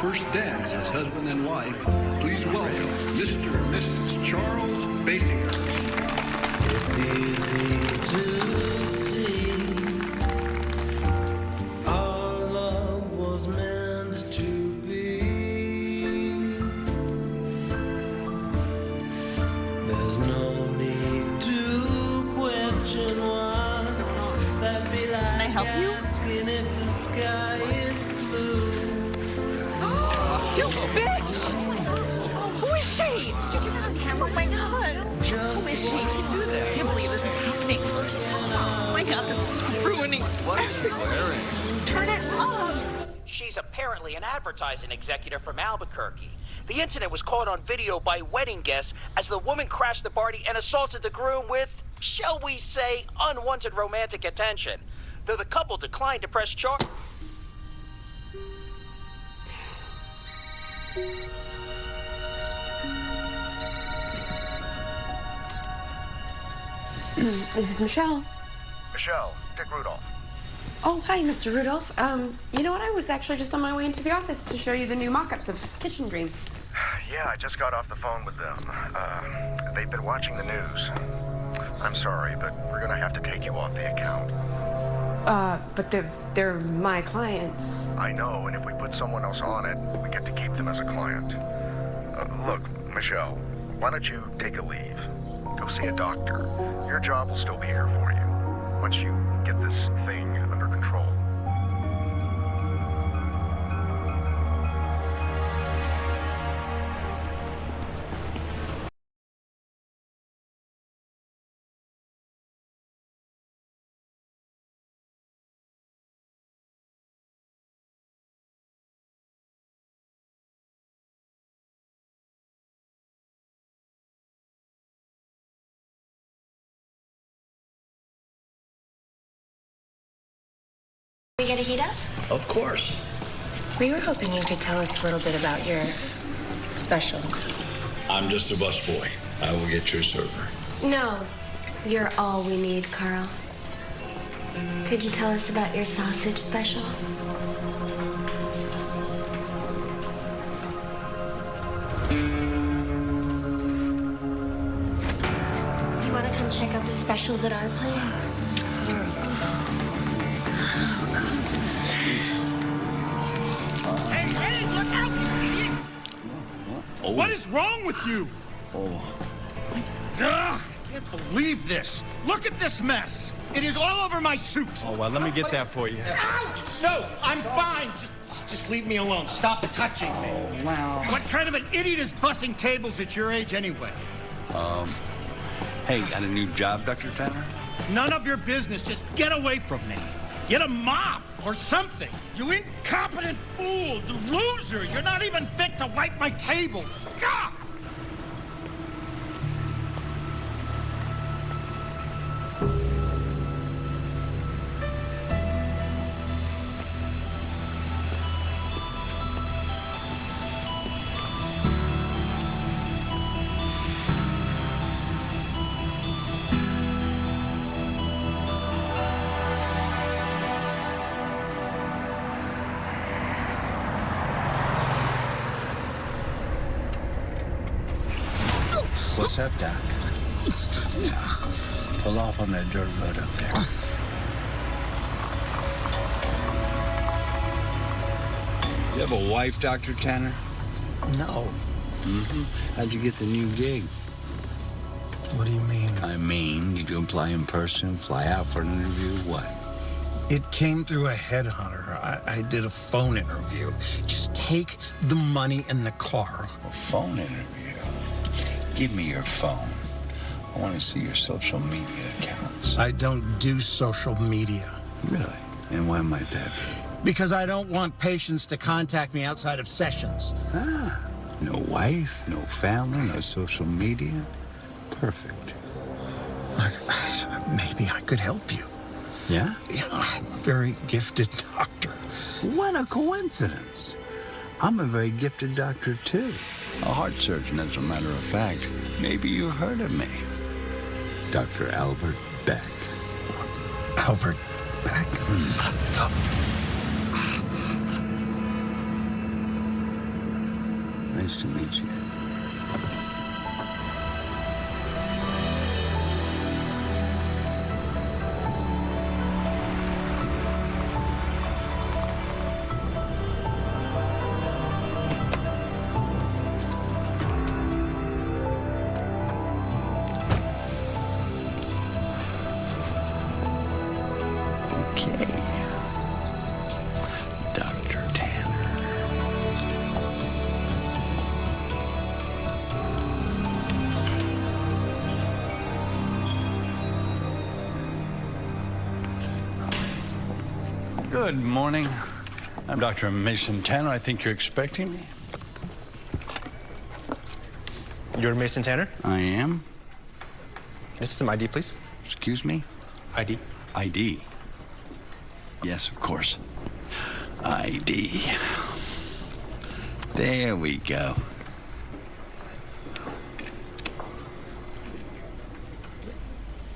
first dance as husband and wife, please welcome Mr. and Mrs. Charles Basinger. It's easy to see our love was meant to be. There's no need to question why. That'd be like Can I help you? asking if the sky is blue. You bitch! Who is she? Oh my god! Who is she? I can't believe this is happening. Oh my god, this is ruining. What is she wearing? Turn it off! She's apparently an advertising executive from Albuquerque. The incident was caught on video by wedding guests as the woman crashed the party and assaulted the groom with, shall we say, unwanted romantic attention. Though the couple declined to press charges. This is Michelle. Michelle, Dick Rudolph. Oh, hi, Mr. Rudolph. You know what? I was actually just on my way into the office to show you the new mock-ups of Kitchen Dream. Yeah, I just got off the phone with them. They've been watching the news. I'm sorry, but we're gonna have to take you off the account. But they're my clients. I know, and if we put someone else on it, we get to keep them as a client. Look, Michelle, why don't you take a leave? Go see a doctor. Your job will still be here for you once you get this thing under control. We get a heat up? Of course. We were hoping you could tell us a little bit about your specials. I'm just a busboy. I will get your server. No, you're all we need, Carl. Could you tell us about your sausage special? You want to come check out the specials at our place? Hey, look out, you idiot! Oh. What is wrong with you? Oh. Ugh, I can't believe this. Look at this mess. It is all over my suit. Oh, well, let me get that for you. Ouch! No, I'm fine. Just leave me alone. Stop touching me. Oh, wow. What kind of an idiot is bussing tables at your age anyway? Hey, got a new job, Dr. Tanner? None of your business. Just get away from me. Get a mop or something. You incompetent fool. You loser. You're not even fit to wipe my table. God! What's up, Doc? Yeah. Pull off on that dirt road up there. You have a wife, Dr. Tanner? No. How'd you get the new gig? What do you mean? I mean, did you apply in person, fly out for an interview, what? It came through a headhunter. I did a phone interview. Just take the money in the car. A phone interview? Give me your phone. I want to see your social media accounts. I don't do social media. Really? And why might that be? Because I don't want patients to contact me outside of sessions. Ah, no wife, no family, no social media. Perfect. Maybe I could help you. Yeah? Yeah, I'm a very gifted doctor. What a coincidence. I'm a very gifted doctor, too. A heart surgeon, as a matter of fact. Maybe you've heard of me. Dr. Albert Beck. Albert Beck? Nice to meet you. Okay. Dr. Tanner. Good morning. I'm Dr. Mason Tanner. I think you're expecting me. You're Mason Tanner? I am. Can I see some ID, please? Excuse me? ID. ID. Yes, of course. ID. There we go.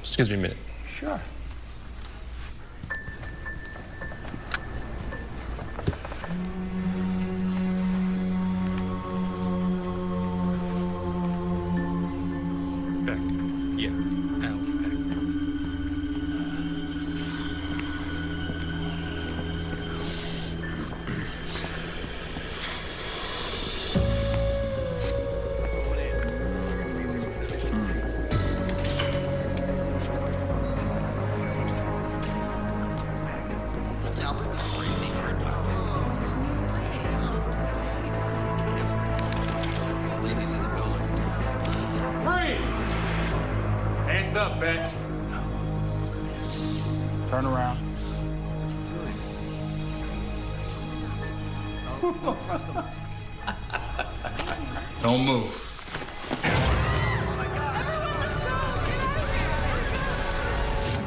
Excuse me a minute. Sure. Back. Yeah. Out. Back. Freeze! Hands up, Beck. Turn around. Don't move.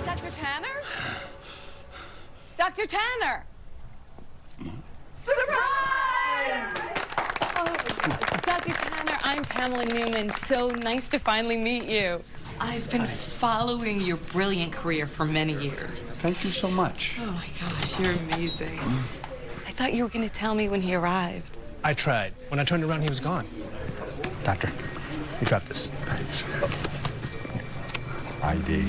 Dr. Tanner? Dr. Tanner! Surprise! Oh, Dr. Tanner, I'm Pamela Newman. So nice to finally meet you. I've been following your brilliant career for many years. Thank you so much. Oh my gosh, you're amazing. I thought you were going to tell me when he arrived. I tried. When I turned around, he was gone. Doctor, you dropped this. ID.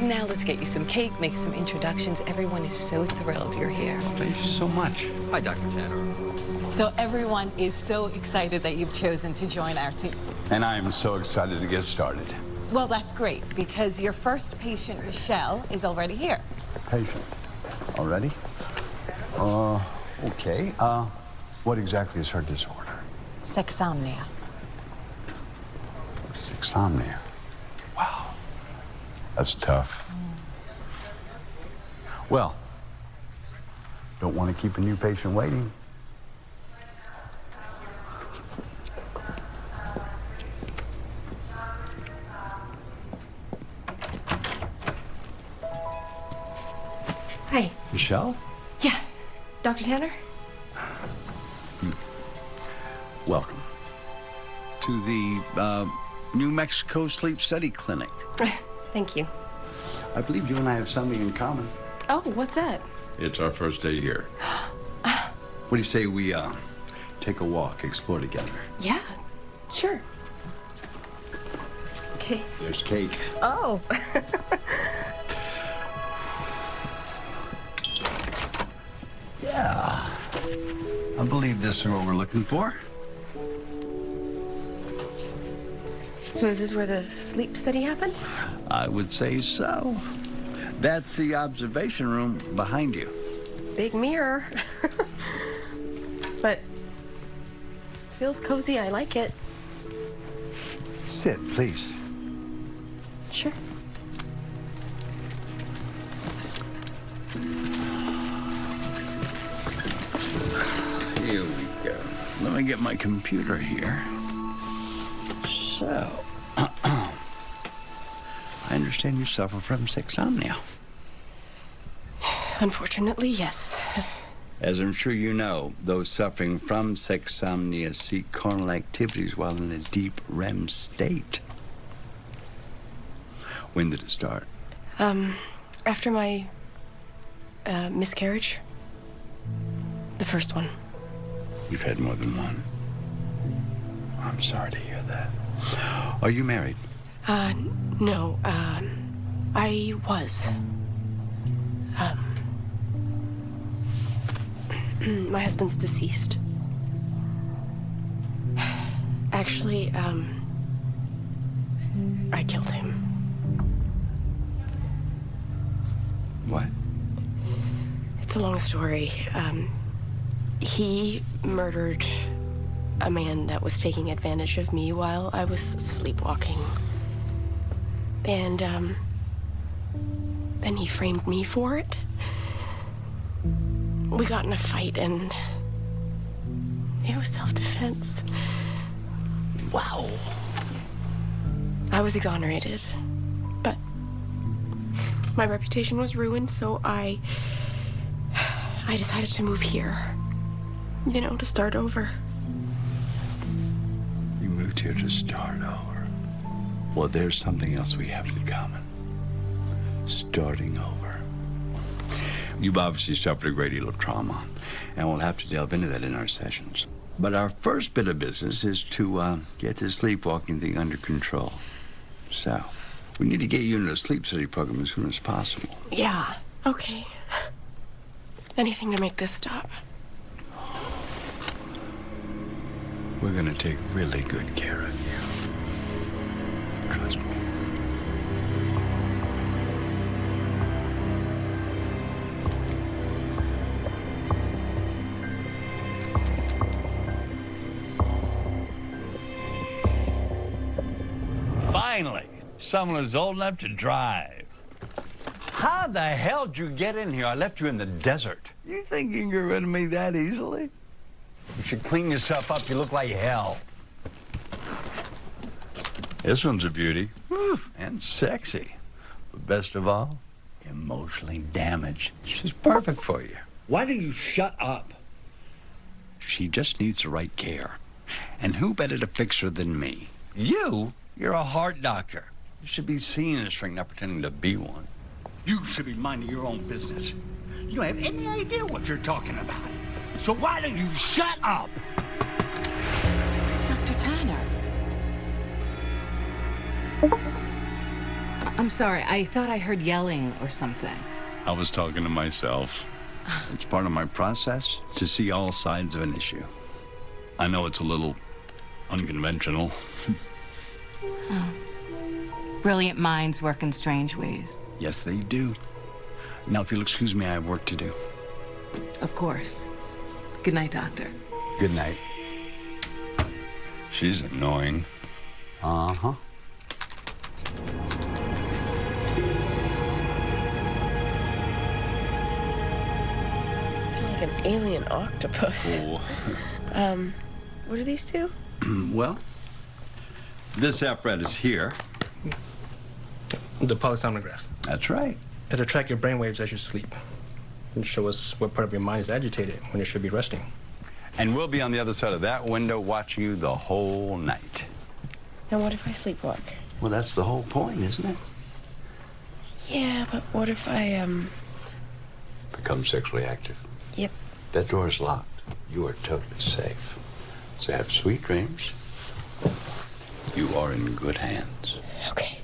Now let's get you some cake, make some introductions. Everyone is so thrilled you're here. Thank you so much. Hi, Dr. Tanner. So everyone is so excited that you've chosen to join our team. And I am so excited to get started. Well, that's great, because your first patient, Michelle, is already here. Patient. Already? Okay. What exactly is her disorder? Sexsomnia. Sexsomnia. Wow. That's tough. Well, don't want to keep a new patient waiting. Hi. Michelle? Yeah. Dr. Tanner? Welcome to the New Mexico Sleep Study Clinic. Thank you. I believe you and I have something in common. Oh, what's that? It's our first day here. What do you say we take a walk, explore together? Yeah, sure. Okay. There's cake. Oh. Yeah. I believe this is what we're looking for. So this is where the sleep study happens? I would say so. That's the observation room behind you. Big mirror. But feels cozy. I like it. Sit, please. Sure. Here we go. Let me get my computer here. So, I understand you suffer from sexsomnia. Unfortunately, yes. As I'm sure you know, those suffering from sexsomnia seek carnal activities while in a deep REM state. When did it start? After my miscarriage. The first one. You've had more than one. I'm sorry to hear that. Are you married? No, I was. My husband's deceased. Actually, I killed him. What? It's a long story. He murdered a man that was taking advantage of me while I was sleepwalking. And, then he framed me for it. We got in a fight, and it was self-defense. Wow. I was exonerated, but my reputation was ruined, so I decided to move here, you know, to start over. You moved here to start over. Well, there's something else we have in common. Starting over. You've obviously suffered a great deal of trauma, and we'll have to delve into that in our sessions. But our first bit of business is to get this sleepwalking thing under control. So, we need to get you into a sleep study program as soon as possible. Yeah, okay. Anything to make this stop. We're gonna take really good care of you. Trust me. Finally, someone who's old enough to drive. How the hell did you get in here? I left you in the desert. You think you can get rid of me that easily? You should clean yourself up. You look like hell. This one's a beauty. And sexy. But best of all, emotionally damaged. She's perfect for you. Why do you shut up? She just needs the right care. And who better to fix her than me? You? You're a heart doctor. You should be seen as shrink, not pretending to be one. You should be minding your own business. You don't have any idea what you're talking about. So why don't you shut up? Dr. Tanner. I'm sorry, I thought I heard yelling or something. I was talking to myself. It's part of my process to see all sides of an issue. I know it's a little unconventional. Oh. Brilliant minds work in strange ways. Yes, they do. Now, if you'll excuse me, I have work to do. Of course. Good night, Doctor. Good night. She's annoying. Uh-huh. I feel like an alien octopus. Oh. What are these two? Well, this apparatus here. The polysomnograph. That's right. It'll track your brainwaves as you sleep and show us what part of your mind is agitated when it should be resting. And we'll be on the other side of that window watching you the whole night. And what if I sleepwalk? Well, that's the whole point, isn't it? Yeah, but what if I, Become sexually active. Yep. That door is locked. You are totally safe. So have sweet dreams. You are in good hands. Okay.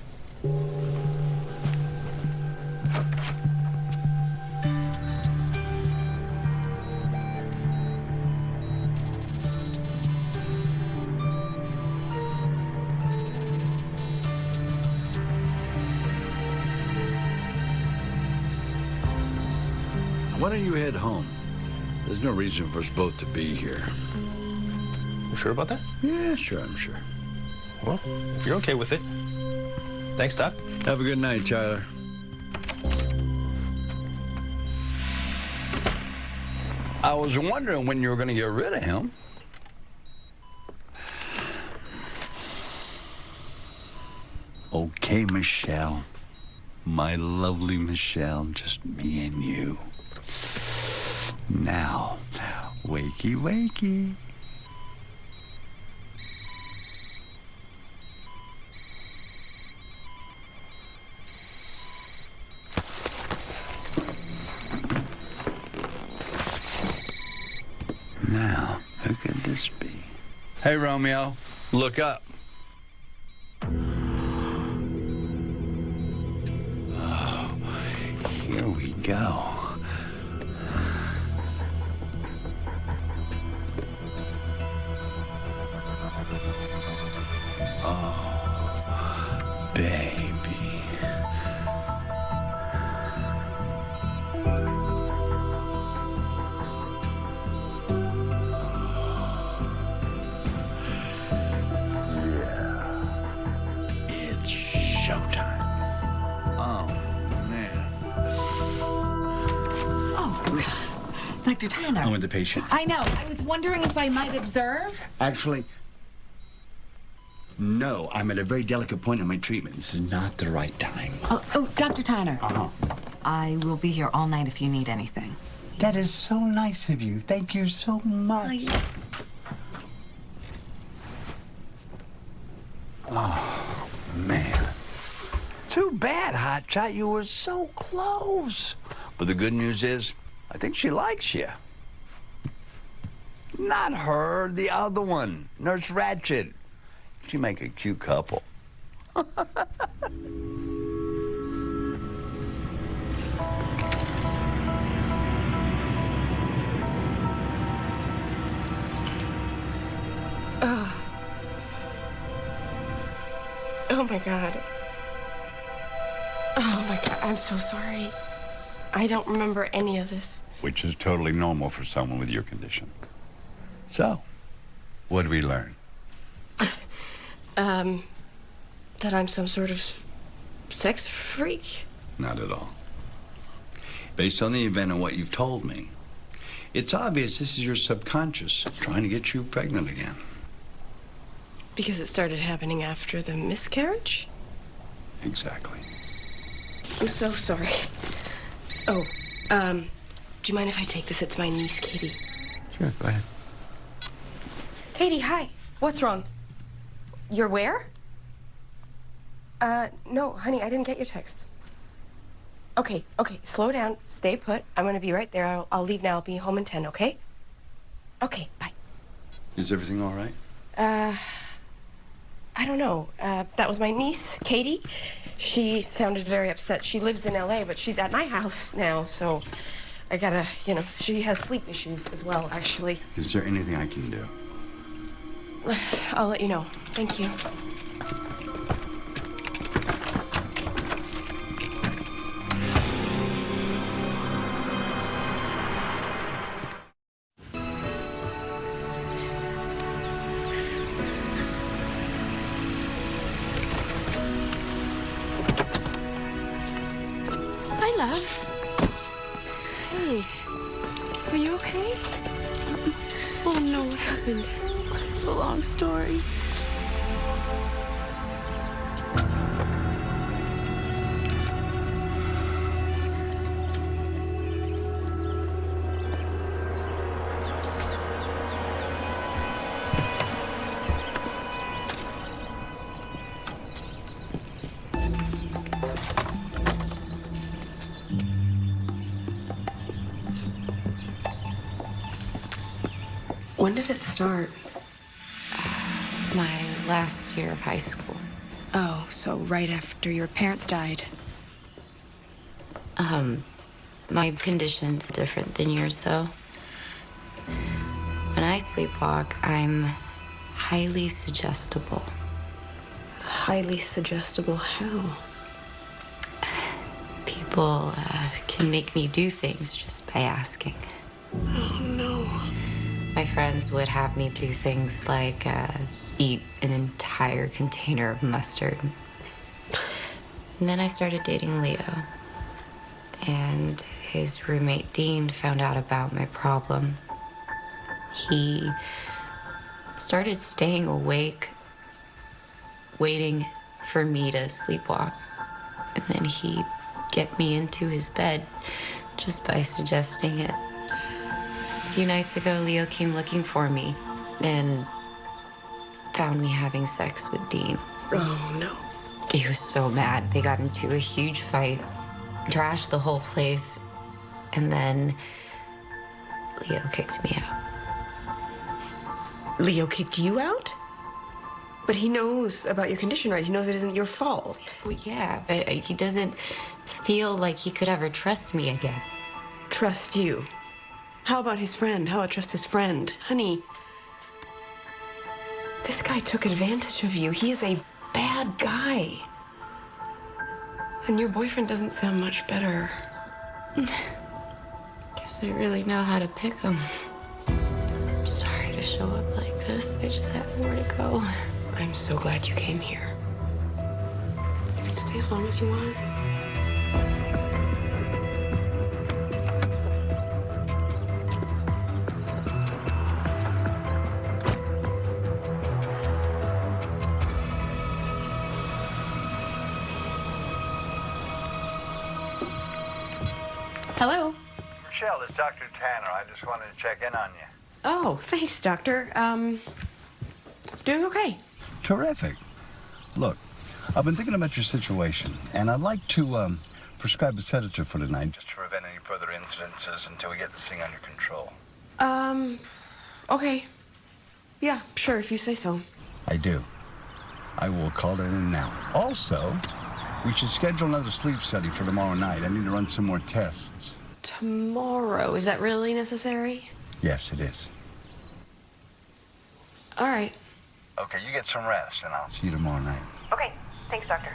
Why don't you head home? There's no reason for us both to be here. You sure about that? Yeah, sure, I'm sure. Well, if you're okay with it. Thanks, Doc. Have a good night, Tyler. I was wondering when you were going to get rid of him. Okay, Michelle. My lovely Michelle, just me and you. Now, wakey, wakey. Now, who could this be? Hey, Romeo, look up. Oh, here we go. Oh, baby. It's showtime. Oh, man. Oh, Dr. Tanner. I'm with the patient. I know. I was wondering if I might observe. Actually, no. I'm at a very delicate point in my treatment. This is not the right time. Oh, Dr. Tanner. Uh-huh. I will be here all night if you need anything. That is so nice of you. Thank you so much. Oh, man. Too bad, Hotshot. You were so close. But the good news is, I think she likes you. Not her, the other one, Nurse Ratched. She make a cute couple. Oh my God. Oh my God, I'm so sorry. I don't remember any of this. Which is totally normal for someone with your condition. So, what did we learn? That I'm some sort of sex freak? Not at all. Based on the event and what you've told me, it's obvious this is your subconscious trying to get you pregnant again. Because it started happening after the miscarriage? Exactly. I'm so sorry. Oh, do you mind if I take this? It's my niece, Katie. Sure, go ahead. Katie, hi. What's wrong? You're where? No, honey, I didn't get your text. Okay, slow down. Stay put. I'm gonna be right there. I'll leave now. I'll be home in 10, okay? Okay, bye. Is everything all right? I don't know. That was my niece, Katie. She sounded very upset. She lives in LA, but she's at my house now, so I gotta, she has sleep issues as well, actually. Is there anything I can do? I'll let you know. Thank you. Hi, love. Hey, are you okay? Oh, no, what happened? It's a long story. When did it start? My last year of high school. Oh, so right after your parents died. My condition's different than yours, though. When I sleepwalk, I'm highly suggestible. Highly suggestible how? People can make me do things just by asking. Oh, no. My friends would have me do things like eat an entire container of mustard. And then I started dating Leo. And his roommate, Dean, found out about my problem. He started staying awake, waiting for me to sleepwalk. And then he'd get me into his bed just by suggesting it. A few nights ago, Leo came looking for me and found me having sex with Dean. Oh, no. He was so mad. They got into a huge fight, trashed the whole place, and then Leo kicked me out. Leo kicked you out? But he knows about your condition, right? He knows it isn't your fault. Well, yeah, but he doesn't feel like he could ever trust me again. Trust you? How about his friend? How about trust his friend? Honey, this guy took advantage of you. He is a bad guy. And your boyfriend doesn't sound much better. Guess I really know how to pick him. I'm sorry to show up like this. I just have nowhere to go. I'm so glad you came here. You can stay as long as you want. Hello. Michelle, it's Dr. Tanner. I just wanted to check in on you. Oh, thanks, doctor. Doing okay. Terrific. Look, I've been thinking about your situation, and I'd like to prescribe a sedative for tonight just to prevent any further incidences until we get this thing under control. Okay. Yeah, sure, if you say so. I do. I will call that in now. Also, we should schedule another sleep study for tomorrow night. I need to run some more tests. Tomorrow, is that really necessary? Yes, it is. All right. Okay, you get some rest, and I'll see you tomorrow night. Okay, thanks, doctor.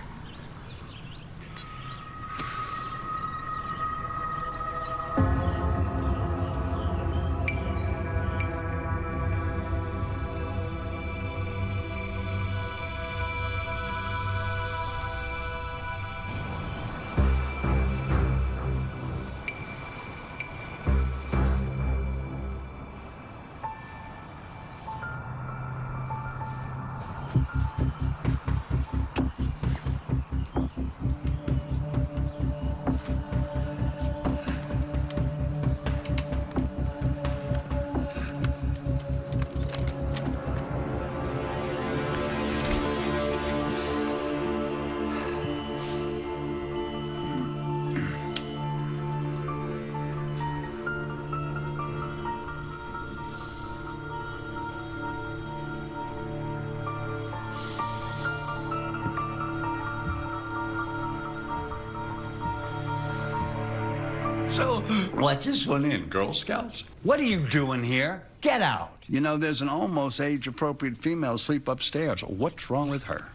So, what's this one in, Girl Scouts? What are you doing here? Get out. You know, there's an almost age-appropriate female asleep upstairs. What's wrong with her?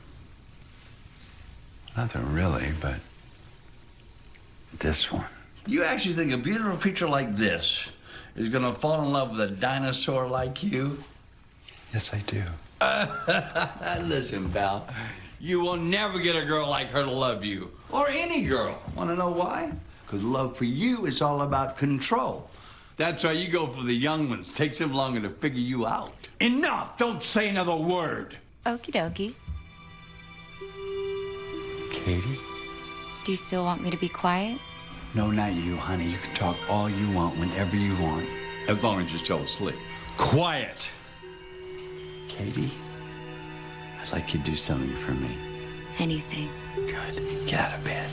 Nothing really, but this one. You actually think a beautiful creature like this is gonna fall in love with a dinosaur like you? Yes, I do. Listen, pal, you will never get a girl like her to love you. Or any girl. Wanna know why? Because love for you is all about control. That's why you go for the young ones. Takes them longer to figure you out. Enough! Don't say another word. Okie dokie. Katie? Do you still want me to be quiet? No, not you, honey. You can talk all you want, whenever you want. As long as you're still asleep. Quiet! Katie, I'd like you to do something for me. Anything. Good. Get out of bed.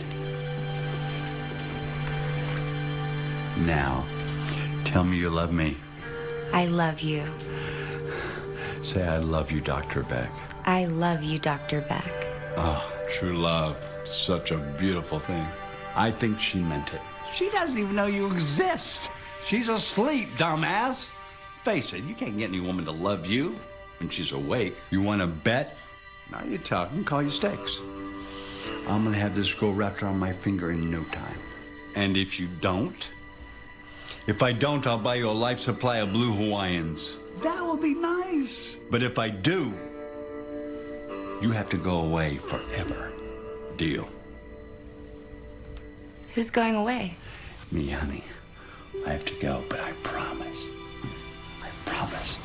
Now, tell me you love me. I love you. Say, I love you, Dr. Beck. I love you, Dr. Beck. Oh, True love. Such a beautiful thing. I think she meant it. She doesn't even know you exist. She's asleep, dumbass. Face it, you can't get any woman to love you when she's awake. You want to bet? Now you're talking. Call your stakes. I'm going to have this girl wrapped around my finger in no time. And if you don't? If I don't, I'll buy you a life supply of blue Hawaiians. That would be nice. But if I do, you have to go away forever. Deal? Who's going away? Me, honey. I have to go, but I promise. I promise.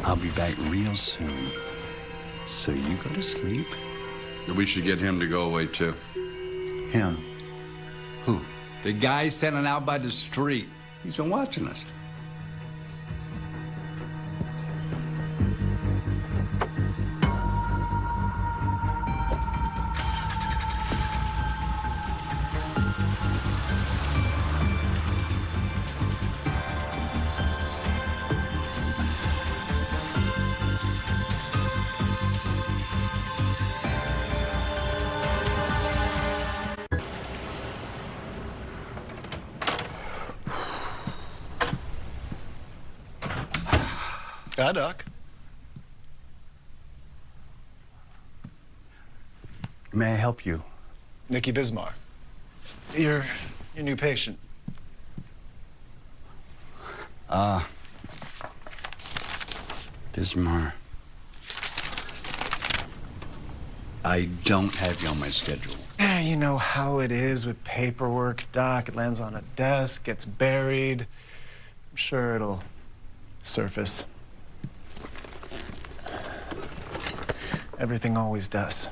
I'll be back real soon. So you go to sleep? We should get him to go away, too. Him? Who? The guy standing out by the street. He's been watching us. Hi, Doc. May I help you? Nikki Bismarck. Your new patient. Bismarck. I don't have you on my schedule. You know how it is with paperwork, Doc. It lands on a desk, gets buried. I'm sure it'll surface. Everything always does,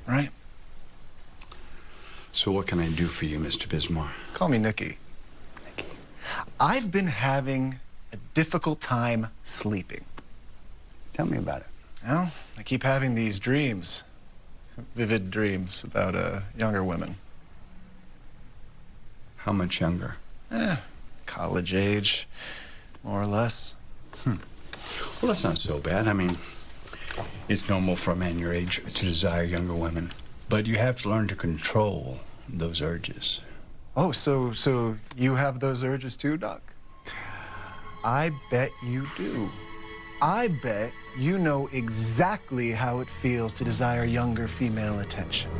right? So what can I do for you, Mr. Bismarck? Call me Nikki. Nikki. I've been having a difficult time sleeping. Tell me about it. Well, I keep having these dreams. Vivid dreams about younger women. How much younger? College age, more or less. Well, that's not so bad. I mean, it's normal for a man your age to desire younger women. But you have to learn to control those urges. Oh, so you have those urges too, Doc? I bet you do. I bet you know exactly how it feels to desire younger female attention.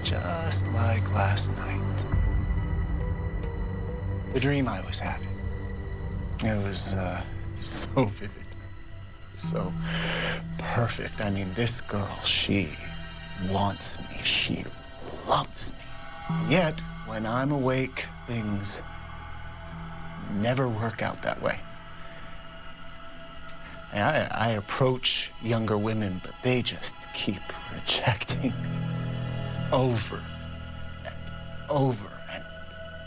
Just like last night. The dream I was having. It was so vivid. So perfect. I mean, this girl, she wants me. She loves me. And yet, when I'm awake, things never work out that way. I approach younger women, but they just keep rejecting me over and over and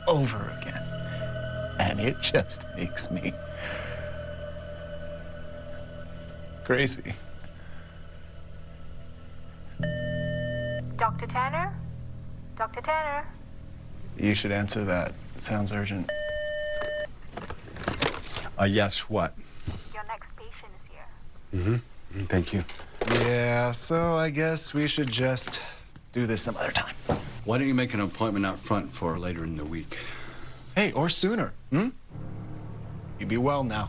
over again. And it just makes me crazy. Dr. Tanner? Dr. Tanner? You should answer that. It sounds urgent. Yes, what? Your next patient is here. Thank you. Yeah, so I guess we should just do this some other time. Why don't you make an appointment out front for later in the week? Hey, or sooner, You be well now.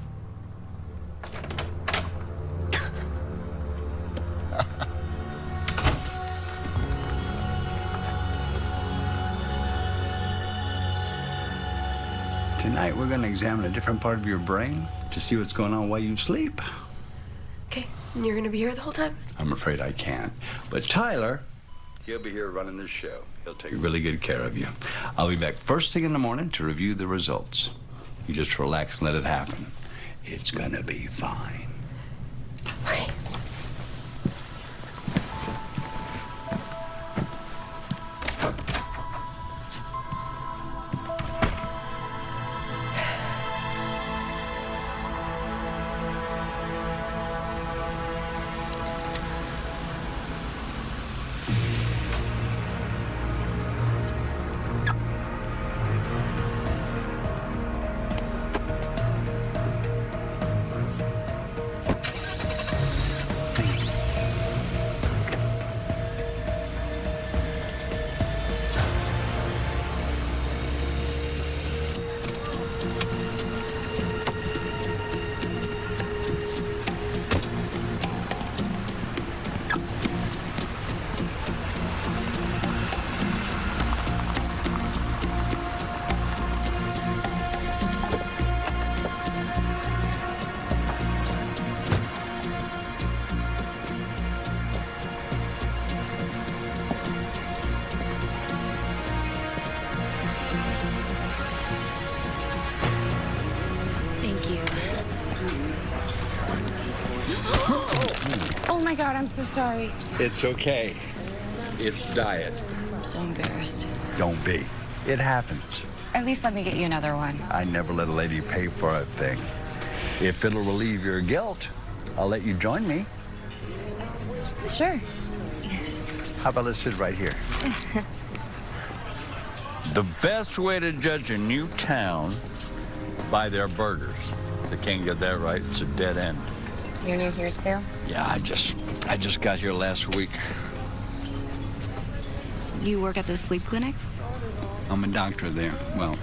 Tonight, we're going to examine a different part of your brain to see what's going on while you sleep. Okay, and you're gonna be here the whole time? I'm afraid I can't. But Tyler, he'll be here running the show. He'll take really good care of you. I'll be back first thing in the morning to review the results. You just relax and let it happen. It's gonna be fine. Okay. Oh my God, I'm so sorry. It's okay. It's diet. I'm so embarrassed. Don't be. It happens. At least let me get you another one. I never let a lady pay for a thing. If it'll relieve your guilt, I'll let you join me. Sure. How about let's sit right here? The best way to judge a new town by their burgers. If they can't get that right, it's a dead end. You're new here too? Yeah, I just got here last week. You work at the sleep clinic? I'm a doctor there. Well,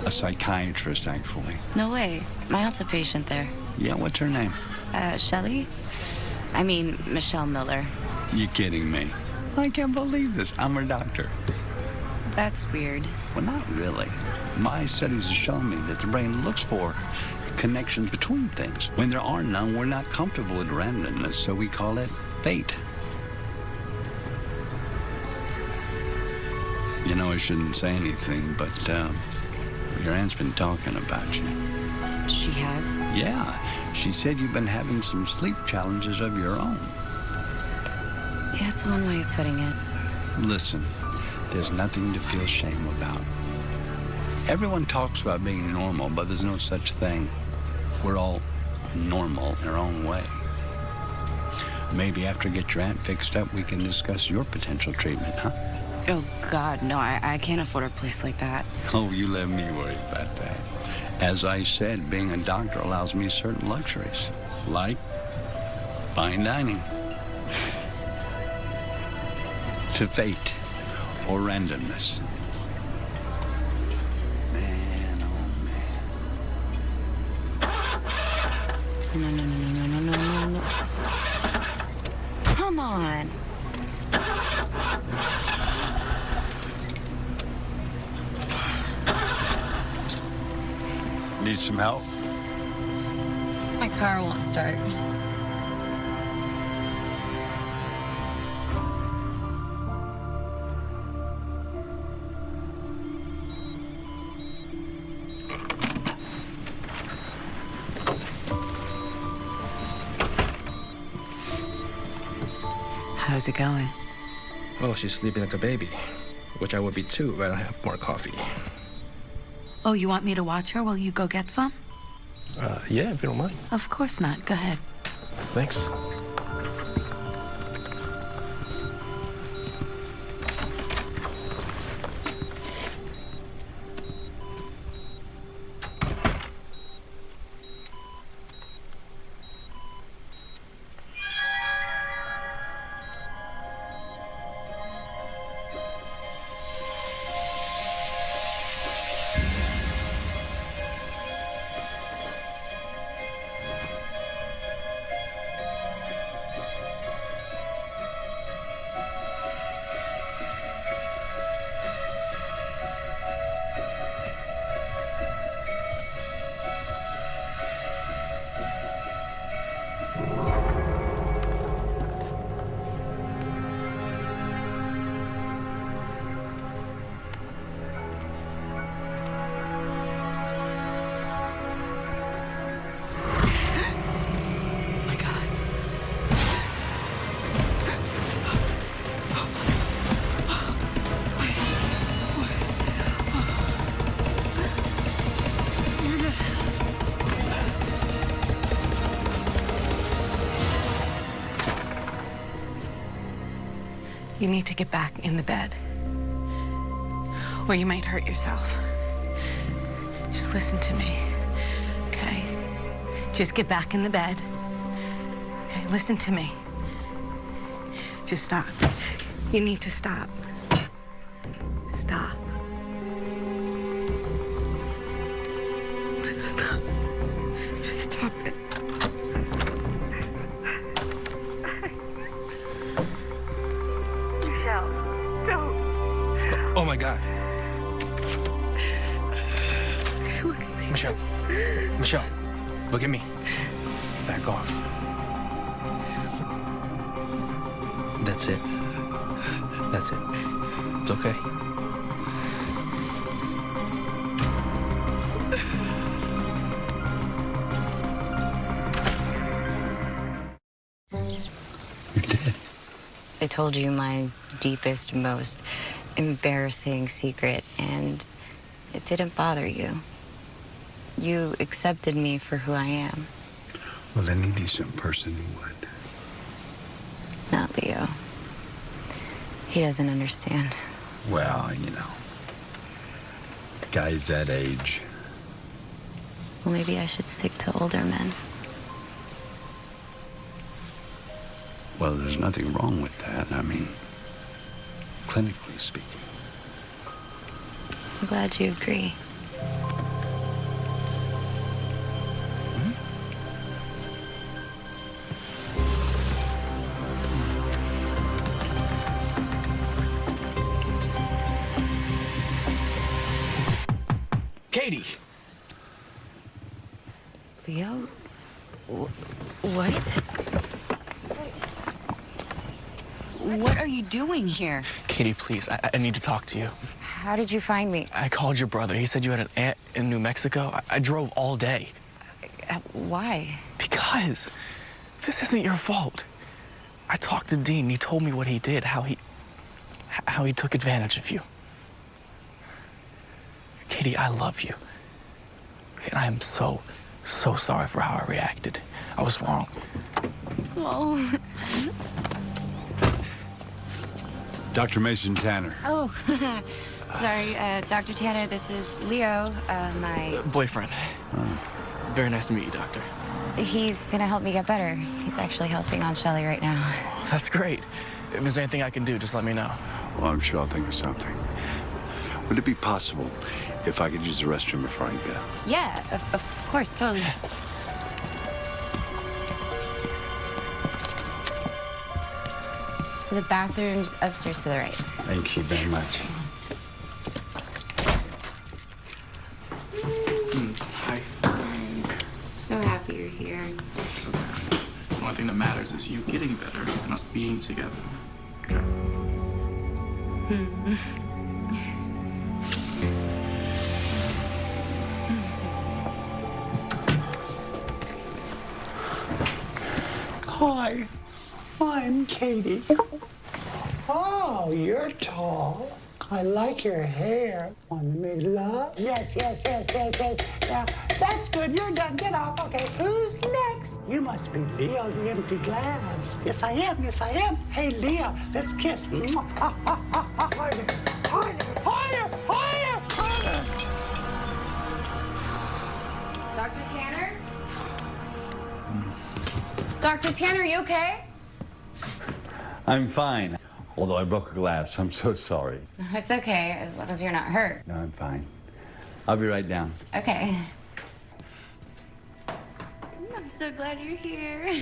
A psychiatrist, actually. No way. My aunt's a patient there. Yeah, what's her name? Shelley? I mean, Michelle Miller. You kidding me? I can't believe this. I'm her doctor. That's weird. Well, not really. My studies have shown me that the brain looks for connections between things. When there are none, we're not comfortable with randomness, so we call it fate. You know, I shouldn't say anything, but your aunt's been talking about you. She has? Yeah. She said you've been having some sleep challenges of your own. Yeah, it's one way of putting it. Listen, there's nothing to feel shame about. Everyone talks about being normal, but there's no such thing. We're all normal in our own way. Maybe after you get your aunt fixed up, we can discuss your potential treatment, huh? Oh, God, no, I can't afford a place like that. Oh, you let me worry about that. As I said, being a doctor allows me certain luxuries, like fine dining. To fate or randomness. Man, oh man. No. Come on. Need some help? My car won't start. How's it going? Oh, she's sleeping like a baby, which I would be too if I don't have more coffee. Oh, you want me to watch her while you go get some? Yeah, if you don't mind. Of course not. Go ahead. Thanks. You need to get back in the bed, or you might hurt yourself. Just listen to me, okay? Just get back in the bed. Okay, listen to me. Just stop. You need to stop. Stop. Stop. Just stop it. Michelle, don't. Oh my God. Okay, look at me. Michelle. Michelle, look at me. Back off. That's it. That's it. It's okay. I told you my deepest, most embarrassing secret, and it didn't bother you. You accepted me for who I am. Well, any decent person would. Not Leo. He doesn't understand. Well, you know, guys that age. Well, maybe I should stick to older men. Well, there's nothing wrong with that. I mean, clinically speaking. I'm glad you agree. Katie! Leo? What? What are you doing here? Katie, please, I need to talk to you. How did you find me? I called your brother. He said you had an aunt in New Mexico. I drove all day. Why? Because this isn't your fault. I talked to Dean. He told me what he did, how he took advantage of you. Katie, I love you. And I am so sorry for how I reacted. I was wrong. Oh. Dr. Mason Tanner. Oh. Sorry, Dr. Tanner, this is Leo, my... boyfriend. Very nice to meet you, doctor. He's gonna help me get better. He's actually helping Aunt Shelley right now. That's great. If there's anything I can do, just let me know. Well, I'm sure I'll think of something. Would it be possible if I could use the restroom before I go? Yeah, of course, totally. So the bathroom's upstairs to the right. Thank you very much. Hi. So happy you're here. It's okay. The only thing that matters is you getting better and us being together. Okay. Hi, I'm Katie. Oh, you're tall. I like your hair. Want to make love? Yes. Yeah, that's good. You're done. Get off. Okay, who's next? You must be Leo, the empty glass. Yes, I am. Hey, Leo, let's kiss. Harder. Dr. Tanner? Dr. Tanner, you okay? I'm fine. Although I broke a glass, I'm so sorry. It's okay, as long as you're not hurt. No, I'm fine. I'll be right down. Okay. I'm so glad you're here.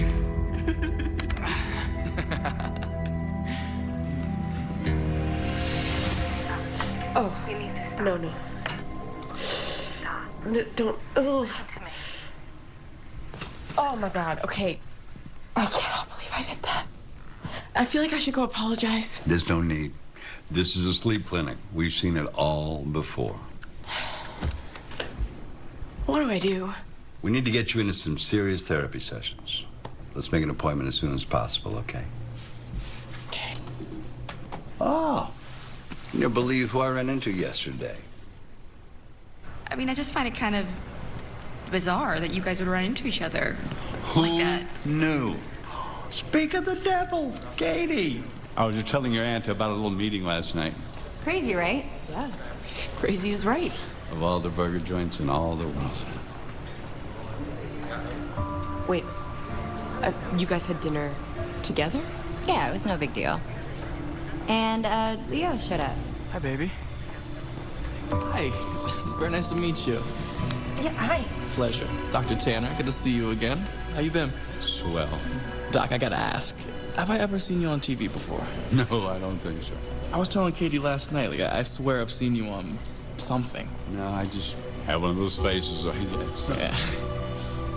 Oh, You need to stop. no. Don't. Ugh. Listen to me. Oh my God. Okay. I cannot believe I did that. I feel like I should go apologize. There's no need. This is a sleep clinic. We've seen it all before. What do I do? We need to get you into some serious therapy sessions. Let's make an appointment as soon as possible, okay? Okay. Oh, you'll believe who I ran into yesterday. I mean, I just find it kind of bizarre that you guys would run into each other Who like that. knew? Speak of the devil, Katie. I was just telling your aunt about a little meeting last night. Crazy, right? Yeah. Crazy is right. Of all the burger joints in all the world. Wait. You guys had dinner together? Yeah, it was no big deal. And, Leo showed up. Hi, baby. Hi. Very nice to meet you. Yeah, hi. Pleasure. Dr. Tanner, good to see you again. How you been? Swell. Doc, I gotta ask, have I ever seen you on TV before? No, I don't think so. I was telling Katie last night, like, I swear I've seen you on something. No, I just have one of those faces, I guess. Yeah.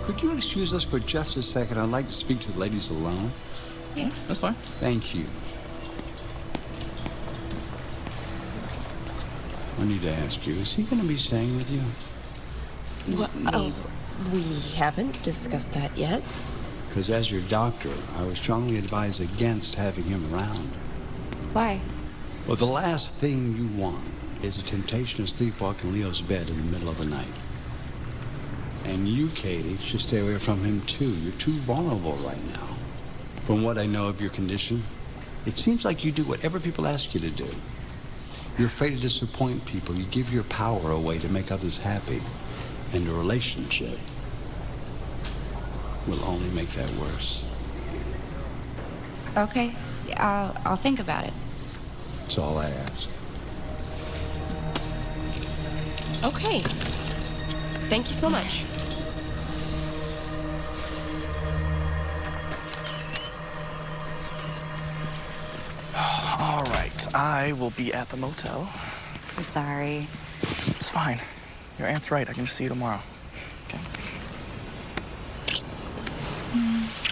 Could you excuse us for just a second? I'd like to speak to the ladies alone. Yeah, that's fine. Thank you. I need to ask you, is he going to be staying with you? What? Oh, we haven't discussed that yet. Because as your doctor, I would strongly advise against having him around. Why? Well, the last thing you want is a temptation to sleepwalk in Leo's bed in the middle of the night. And you, Katie, should stay away from him, too. You're too vulnerable right now. From what I know of your condition, it seems like you do whatever people ask you to do. You're afraid to disappoint people. You give your power away to make others happy. And a relationship will only make that worse. Okay, I'll think about it. That's all I ask. Okay. Thank you so much. All right, I will be at the motel. I'm sorry. It's fine. Your aunt's right. I can just see you tomorrow. Okay?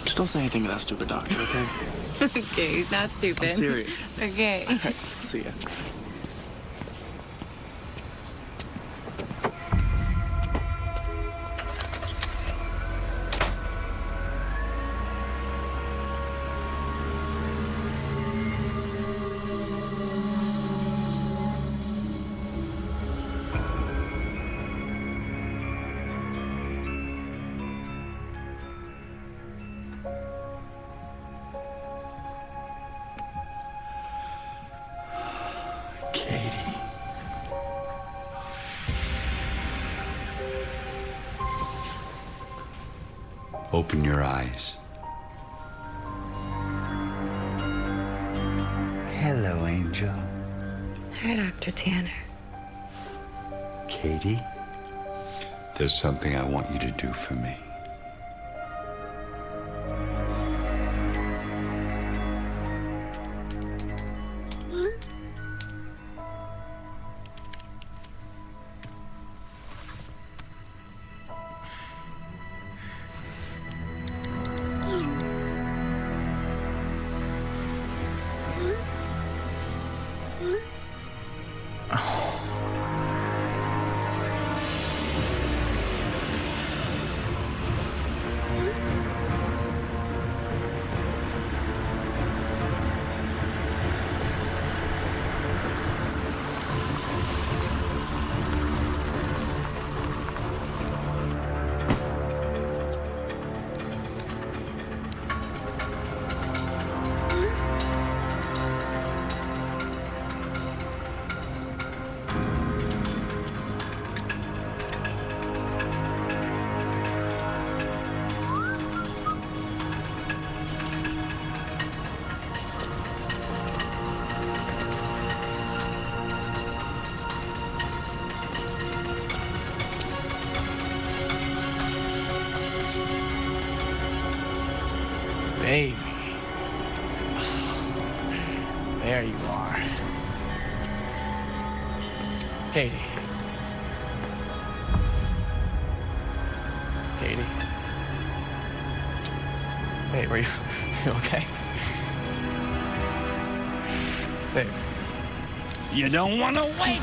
Just don't say anything to that stupid doctor, okay? Okay, he's not stupid. I'm serious. Okay. All right, see ya. Katie. Open your eyes. Hello, Angel. Hi, Dr. Tanner. Katie, there's something I want you to do for me. Baby. There you are. Katie. Katie. Babe, are you okay? Babe. You don't want to wake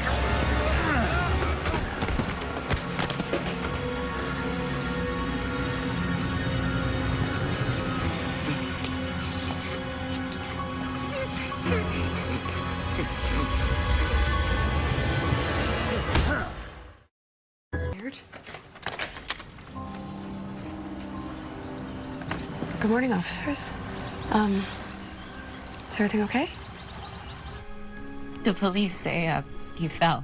Good morning, officers. Is everything okay? The police say, he fell.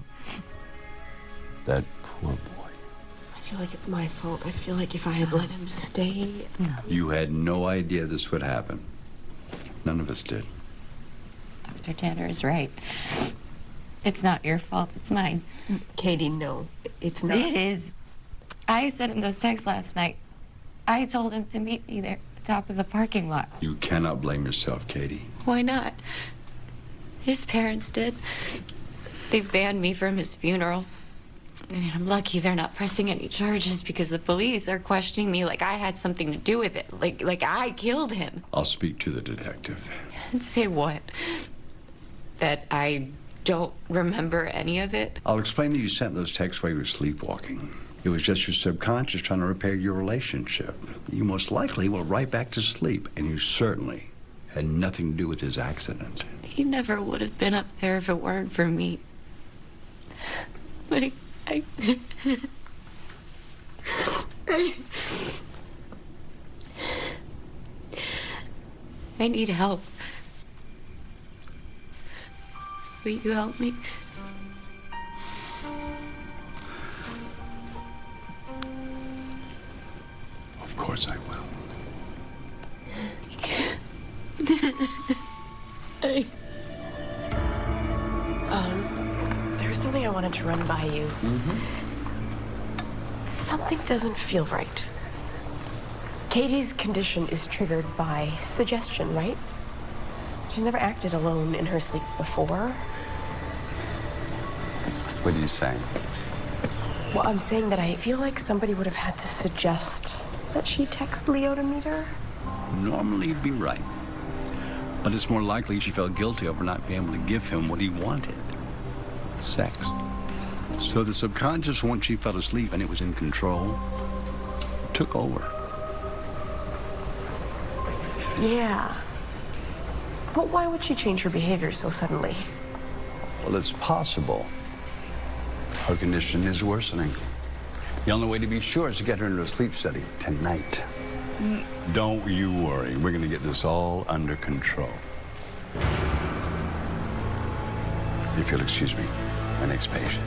That poor boy. I feel like it's my fault. I feel like if I had let him stay... You had no idea this would happen. None of us did. Dr. Tanner is right. It's not your fault, it's mine. Katie, no. It's not. It is. I sent him those texts last night. I told him to meet me there at the top of the parking lot. You cannot blame yourself, Katie. Why not? His parents did. They've banned me from his funeral. I mean, I'm lucky they're not pressing any charges because the police are questioning me like I had something to do with it. Like I killed him. I'll speak to the detective. And say what? That I don't remember any of it? I'll explain that you sent those texts while you were sleepwalking. It was just your subconscious trying to repair your relationship. You most likely went right back to sleep, and you certainly had nothing to do with his accident. He never would have been up there if it weren't for me. Like, I need help. Will you help me? Of course I will. There's something I wanted to run by you. Something doesn't feel right. Katie's condition is triggered by suggestion, right? She's never acted alone in her sleep before. What are you saying? Well, I'm saying that I feel like somebody would have had to suggest that she text Leo to meet her. Normally, you'd be right. But it's more likely she felt guilty over not being able to give him what he wanted. Sex. So the subconscious, once she fell asleep and it was in control, took over. Yeah. But why would she change her behavior so suddenly? Well, it's possible. Her condition is worsening. The only way to be sure is to get her into a sleep study tonight. Don't you worry. We're going to get this all under control. If you'll excuse me, my next patient.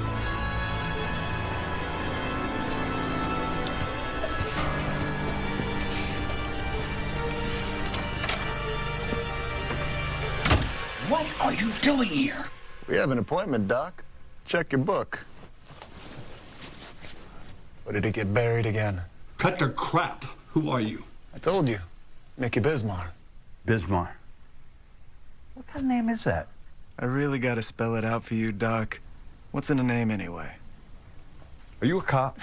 What are you doing here? We have an appointment, Doc. Check your book. Or did it get buried again? Cut the crap. Who are you? I told you. Mickey Bismar. Bismar. What kind of name is that? I really gotta spell it out for you, Doc. What's in a name anyway? Are you a cop?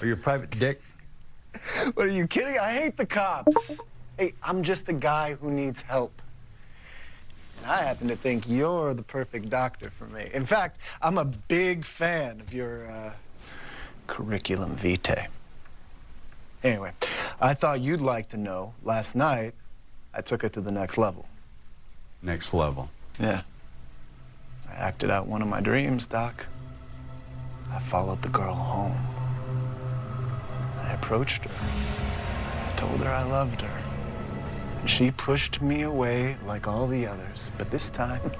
Are you a private dick? What, are you kidding? I hate the cops. Hey, I'm just a guy who needs help. And I happen to think you're the perfect doctor for me. In fact, I'm a big fan of your, curriculum vitae. Anyway, I thought you'd like to know, last night, I took it to the next level. Next level? Yeah. I acted out one of my dreams, Doc. I followed the girl home. I approached her. I told her I loved her. And she pushed me away like all the others. But this time,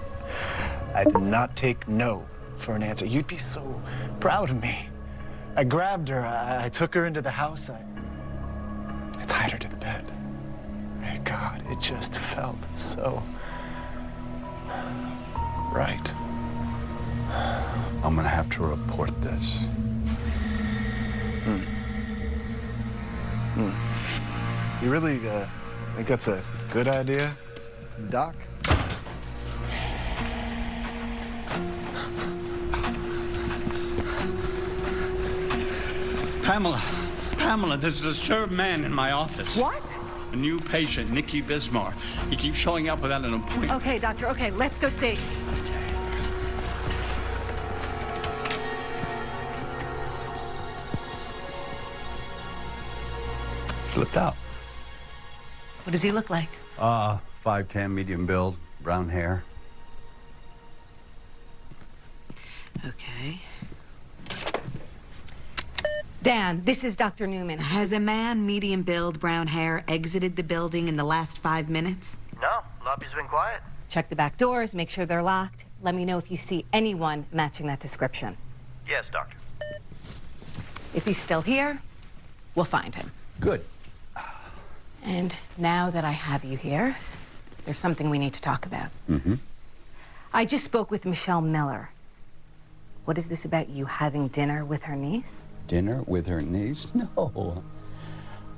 I did not take no for an answer. You'd be so proud of me. I grabbed her. I took her into the house. I tied her to the bed. My God, it just felt so right. I'm gonna have to report this. You really think that's a good idea, Doc? Pamela, there's a disturbed man in my office. What? A new patient, Nicky Bismar. He keeps showing up without an appointment. Okay, doctor, okay, let's go see. Slipped out. What does he look like? 5'10", medium build, brown hair. Okay. Dan, this is Dr. Newman. Has a man, medium build, brown hair, exited the building in the last 5 minutes? No, lobby's been quiet. Check the back doors, make sure they're locked. Let me know if you see anyone matching that description. Yes, doctor. If he's still here, we'll find him. Good. And now that I have you here, there's something we need to talk about. I just spoke with Michelle Miller. What is this about you having dinner with her niece? Dinner with her niece? No.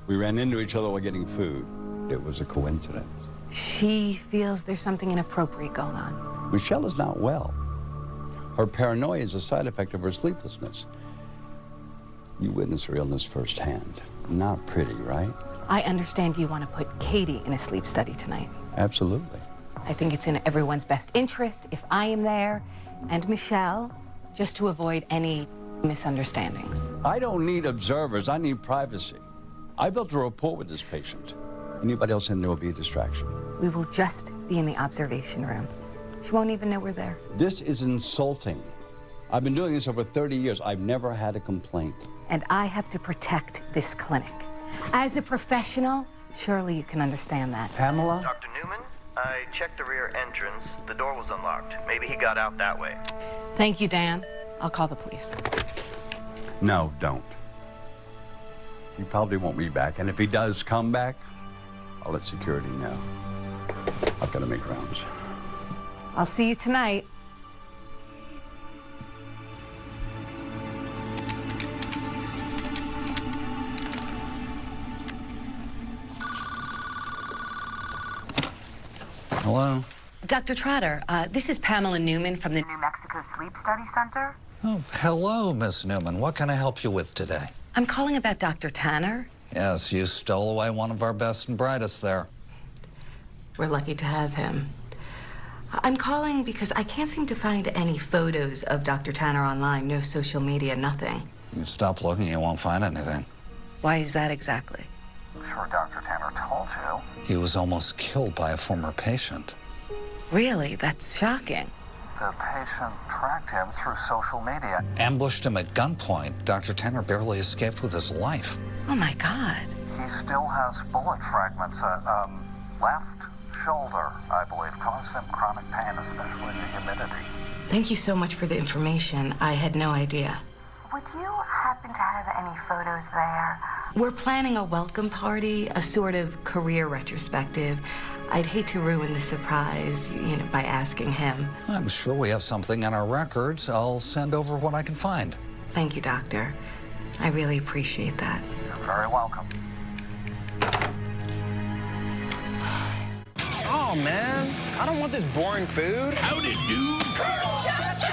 We ran into each other while getting food. It was a coincidence. She feels there's something inappropriate going on. Michelle is not well. Her paranoia is a side effect of her sleeplessness. You witnessed her illness firsthand. Not pretty, right? I understand you want to put Katie in a sleep study tonight. Absolutely. I think it's in everyone's best interest if I am there and Michelle, just to avoid any misunderstandings. I don't need observers. I need privacy. I built a rapport with this patient. Anybody else in there will be a distraction. We will just be in the observation room. She won't even know we're there. This is insulting. I've been doing this over 30 years. I've never had a complaint. And I have to protect this clinic. As a professional, surely you can understand that. Pamela? Dr. Newman, I checked the rear entrance. The door was unlocked. Maybe he got out that way. Thank you, Dan. I'll call the police. No, don't. He probably won't be back, and if he does come back, I'll let security know. I've got to make rounds. I'll see you tonight. Hello? Dr. Trotter, this is Pamela Newman from the New Mexico Sleep Study Center? Oh, hello, Miss Newman. What can I help you with today? I'm calling about Dr. Tanner. Yes, you stole away one of our best and brightest there. We're lucky to have him. I'm calling because I can't seem to find any photos of Dr. Tanner online. No social media, nothing. You stop looking, you won't find anything. Why is that exactly? I'm sure Dr. Tanner told you. He was almost killed by a former patient. Really? That's shocking. The patient tracked him through social media. Ambushed him at gunpoint. Dr. Tanner barely escaped with his life. Oh, my God. He still has bullet fragments at left shoulder, I believe. Caused him chronic pain, especially the humidity. Thank you so much for the information. I had no idea. Would you happen to have any photos there? We're planning a welcome party, a sort of career retrospective. I'd hate to ruin the surprise, by asking him. I'm sure we have something in our records. I'll send over what I can find. Thank you, Doctor. I really appreciate that. You're very welcome. Oh, man. I don't want this boring food. Howdy, dudes. Colonel Chester!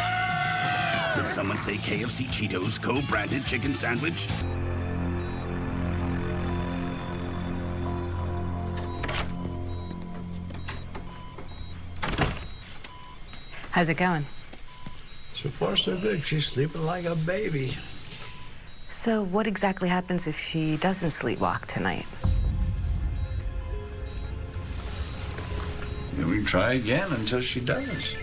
Did someone say KFC Cheetos co-branded chicken sandwich? How's it going? So far, so good. She's sleeping like a baby. So what exactly happens if she doesn't sleepwalk tonight? Then we try again until she does.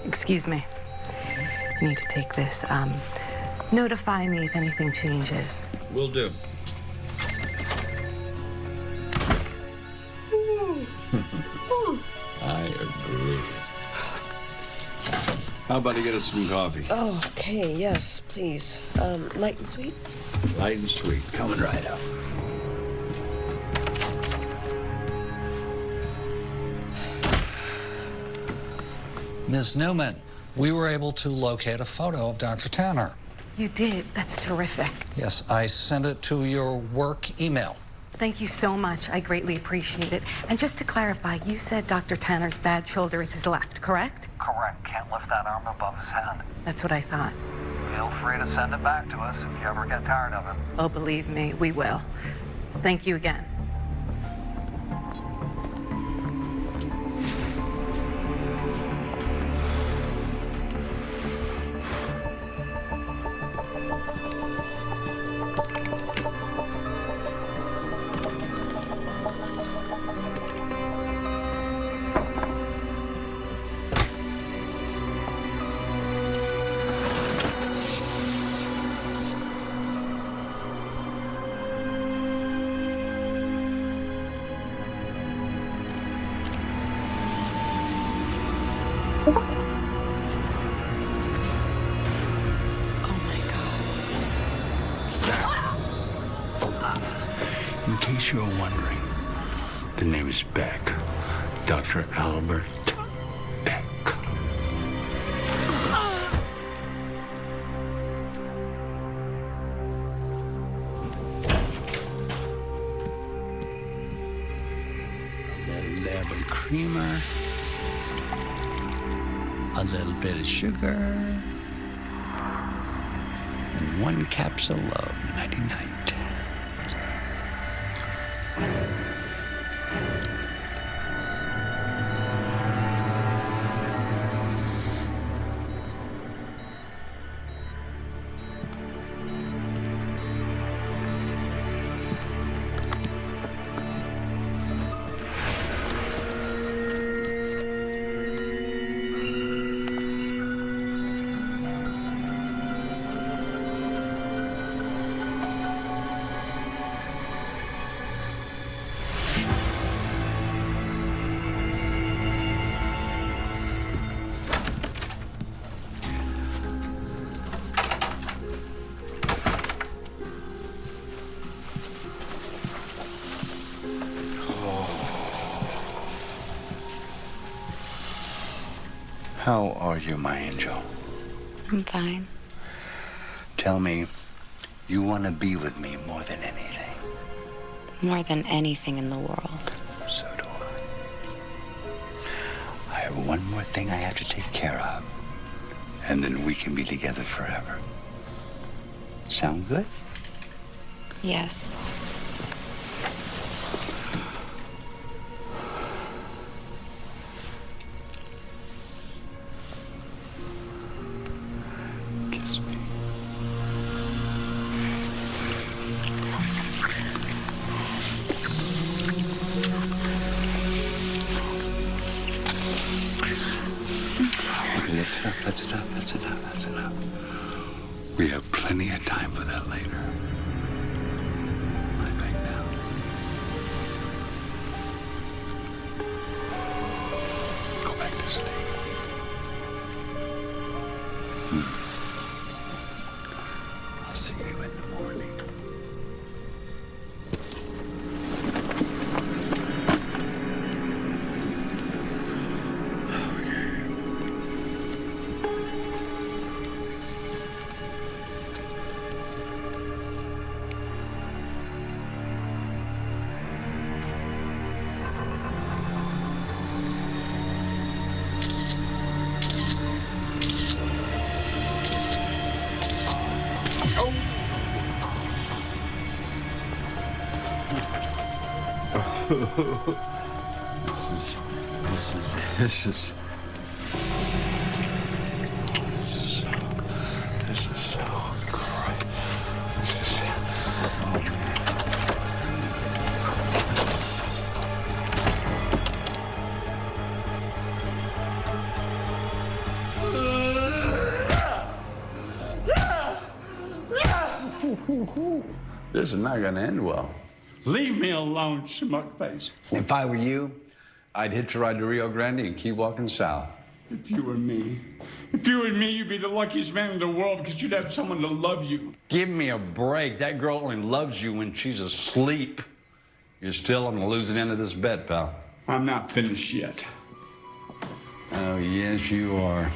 Excuse me. I need to take this. Notify me if anything changes. Will do. I agree. How about to get us some coffee? Oh, okay, yes, please. Light and sweet? Light and sweet. Coming right up. Ms. Newman, we were able to locate a photo of Dr. Tanner. You did? That's terrific. Yes, I sent it to your work email. Thank you so much. I greatly appreciate it. And just to clarify, you said Dr. Tanner's bad shoulder is his left, correct? Correct. Can't lift that arm above his head. That's what I thought. Feel free to send it back to us if you ever get tired of it. Oh, believe me, we will. Thank you again. In case you're wondering, the name is Beck. Dr. Albert Beck. A little dab of creamer. A little bit of sugar. And one capsule of nighty-night. How are you, my angel? I'm fine. Tell me, you want to be with me more than anything. More than anything in the world. So do I. I have one more thing I have to take care of. And then we can be together forever. Sound good? Yes. Kiss me. Okay, that's enough. We have plenty of time for that later. I think now. Go back to sleep. I'll see you in the morning. This is so great. This is not gonna end well. Leave me alone, schmuck face. If I were you, I'd hitch a ride to Rio Grande and keep walking south. If you were me, you'd be the luckiest man in the world because you'd have someone to love you. Give me a break. That girl only loves you when she's asleep. You're still on the losing end of this bet, pal. I'm not finished yet. Oh, yes, you are.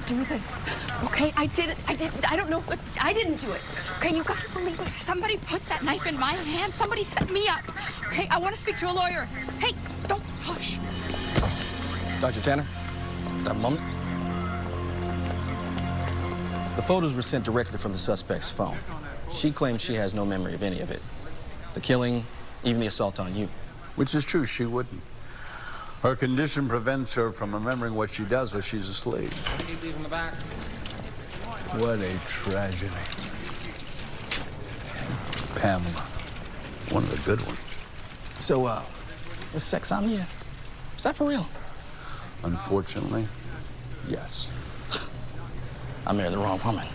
Do this, okay? I don't know what, I didn't do it. Okay, you gotta believe me. Somebody put that knife in my hand. Somebody set me up. Okay, I want to speak to a lawyer. Hey, don't push. Dr. Tanner, that moment. The photos were sent directly from the suspect's phone. She claims she has no memory of any of it. The killing, even the assault on you. Which is true, she wouldn't. Her condition prevents her from remembering what she does when she's asleep. Keep these in the back. What a tragedy. Pamela, one of the good ones. So, is sexomnia, is that for real? Unfortunately, yes. I married the wrong woman.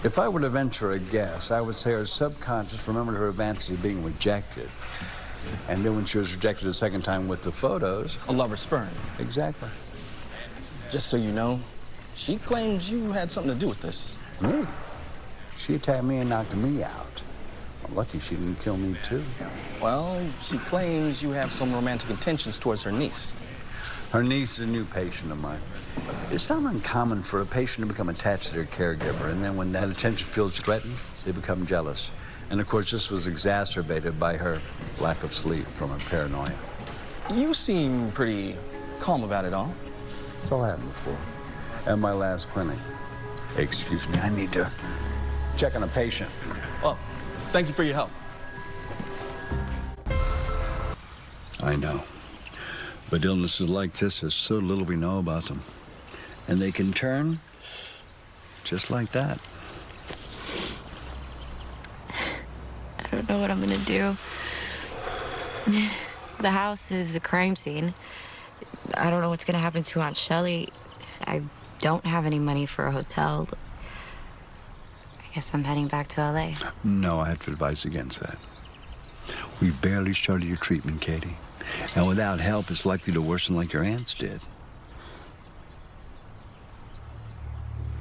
If I were to venture a guess, I would say her subconscious remembered her advances of being rejected. And then when she was rejected a second time with the photos... A lover spurned. Exactly. Just so you know, she claims you had something to do with this. Me? She attacked me and knocked me out. I'm lucky she didn't kill me, too. Well, she claims you have some romantic intentions towards her niece. Her niece is a new patient of mine. It's not uncommon for a patient to become attached to their caregiver, and then when that attention feels threatened, they become jealous. And of course, this was exacerbated by her lack of sleep from her paranoia. You seem pretty calm about it all. It's all happened before. At my last clinic. Excuse me, I need to check on a patient. Well, thank you for your help. I know. But illnesses like this, there's so little we know about them. And they can turn just like that. I don't know what I'm gonna do. The house is a crime scene. I don't know what's gonna happen to Aunt Shelley. I don't have any money for a hotel. I guess I'm heading back to LA. No, I have to advise against that. We barely started your treatment, Katie. And without help, it's likely to worsen like your aunts did.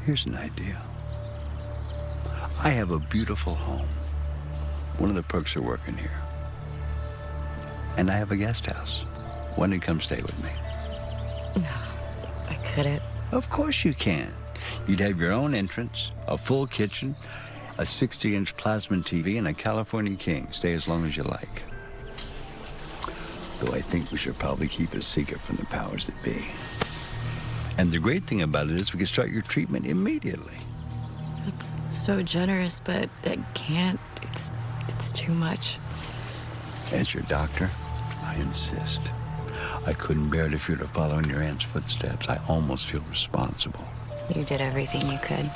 Here's an idea. I have a beautiful home. One of the perks of working here. And I have a guest house. Why don't you come stay with me? No, I couldn't. Of course you can. You'd have your own entrance, a full kitchen, a 60-inch plasma TV, and a California King. Stay as long as you like. Though I think we should probably keep it a secret from the powers that be. And the great thing about it is we can start your treatment immediately. It's so generous, but I can't. It's too much. As your doctor, I insist. I couldn't bear it if you were to follow in your aunt's footsteps. I almost feel responsible. You did everything you could.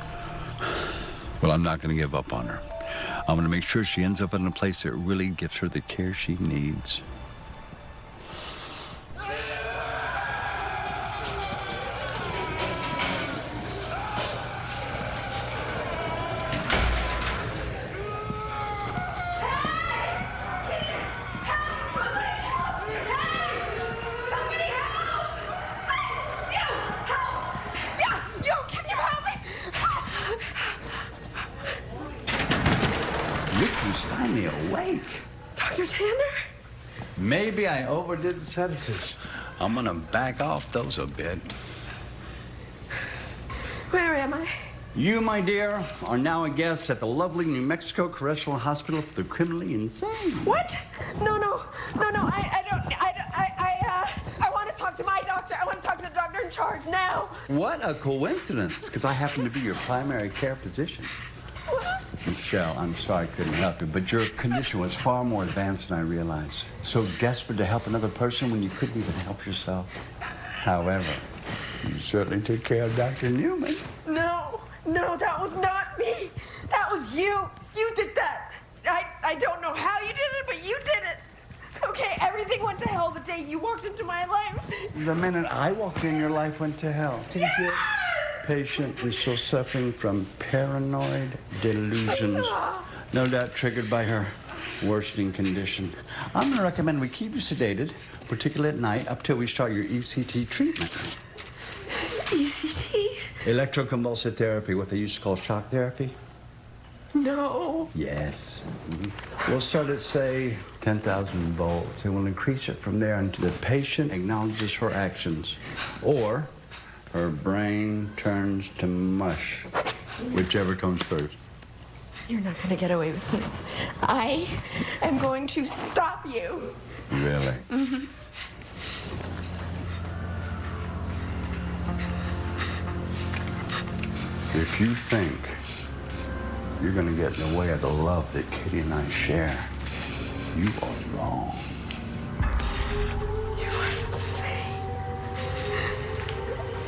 Well, I'm not going to give up on her. I'm going to make sure she ends up in a place that really gives her the care she needs. Finally awake. Dr. Tanner? Maybe I overdid the sedatives. I'm gonna back off those a bit. Where am I? You, my dear, are now a guest at the lovely New Mexico Correctional Hospital for the criminally insane. What? No, I want to talk to my doctor. I want to talk to the doctor in charge now. What a coincidence, because I happen to be your primary care physician. Michelle, I'm sorry I couldn't help you, but your condition was far more advanced than I realized. So desperate to help another person when you couldn't even help yourself. However, you certainly took care of Dr. Newman. No, that was not me. That was you. You did that. I don't know how you did it, but you did it. Okay, everything went to hell the day you walked into my life. The minute I walked in, your life went to hell. Your patient is still suffering from paranoid delusions, no doubt triggered by her worsening condition. I'm going to recommend we keep you sedated, particularly at night, up till we start your ECT treatment. ECT? Electroconvulsive therapy, what they used to call shock therapy. No. Yes. We'll start at, say, 10,000 volts, and we'll increase it from there until the patient acknowledges her actions, or her brain turns to mush, whichever comes first. You're not going to get away with this. I am going to stop you. Really? Mm-hmm. If you think you're going to get in the way of the love that Katie and I share, you are wrong. You are insane.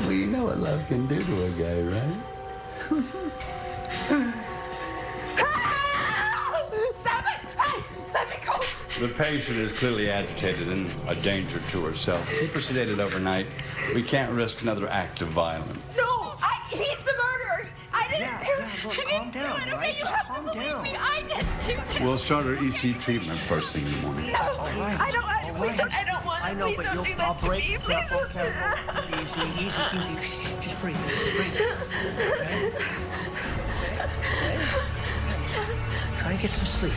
Well, you know what love can do to a guy, right? Stop it! Hey, let me go! The patient is clearly agitated and a danger to herself. Keep her sedated overnight. We can't risk another act of violence. No, he's the murderer. I didn't do it. Look, I didn't calm do down, it. all Okay, right? you Just have calm to believe down. me. I didn't do it. We'll start our EC treatment first thing in the morning. No, I don't. Please don't. I don't want it. I know, Please but don't you'll do that to me. cooperate. Please Careful, don't. careful. Easy. Shh, just breathe. Okay? Okay? Try and get some sleep.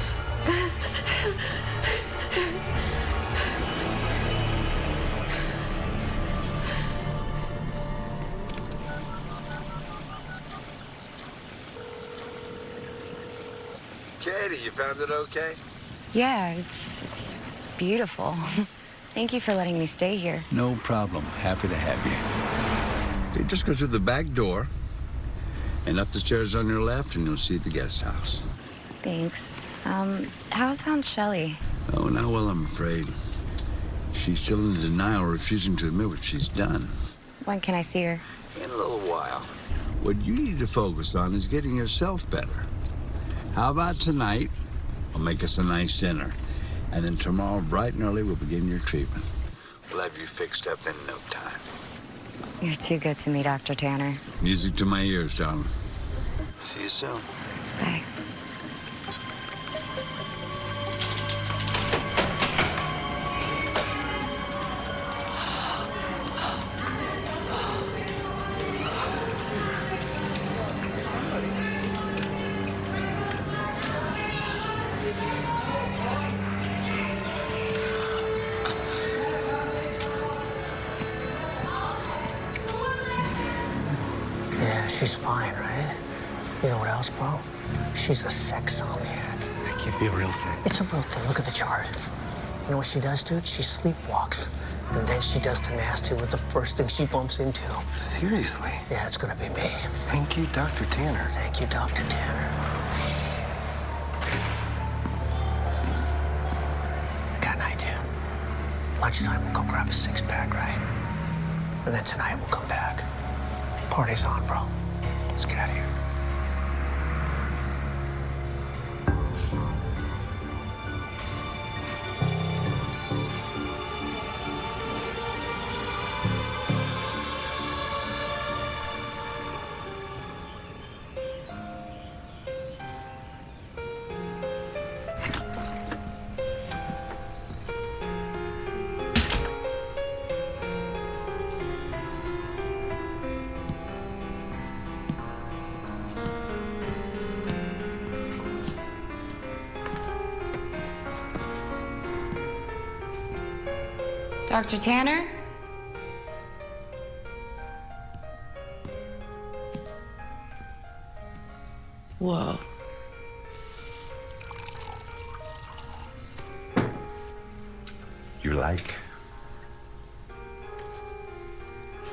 Katie, you found it okay? Yeah, it's beautiful. Thank you for letting me stay here. No problem. Happy to have you. Okay, just go through the back door and up the stairs on your left, and you'll see the guest house. Thanks. How's Aunt Shelley? Oh, not well, I'm afraid. She's still in denial, refusing to admit what she's done. When can I see her? In a little while. What you need to focus on is getting yourself better. How about tonight? I'll make us a nice dinner. And then tomorrow, bright and early, we'll begin your treatment. We'll have you fixed up in no time. You're too good to me, Dr. Tanner. Music to my ears, darling. See you soon. Bye. Yeah, she's fine, right? You know what else, bro? She's a sexomniac. That can't be a real thing. It's a real thing. Look at the chart. You know what she does, dude? She sleepwalks. And then she does the nasty with the first thing she bumps into. Seriously? Yeah, it's gonna be me. Thank you, Dr. Tanner. Thank you, Dr. Tanner. I got an idea. Lunchtime, we'll go grab a six-pack, right? And then tonight, we'll come back. Party's on, bro. Let's get out of here. Dr. Tanner? Whoa. You like?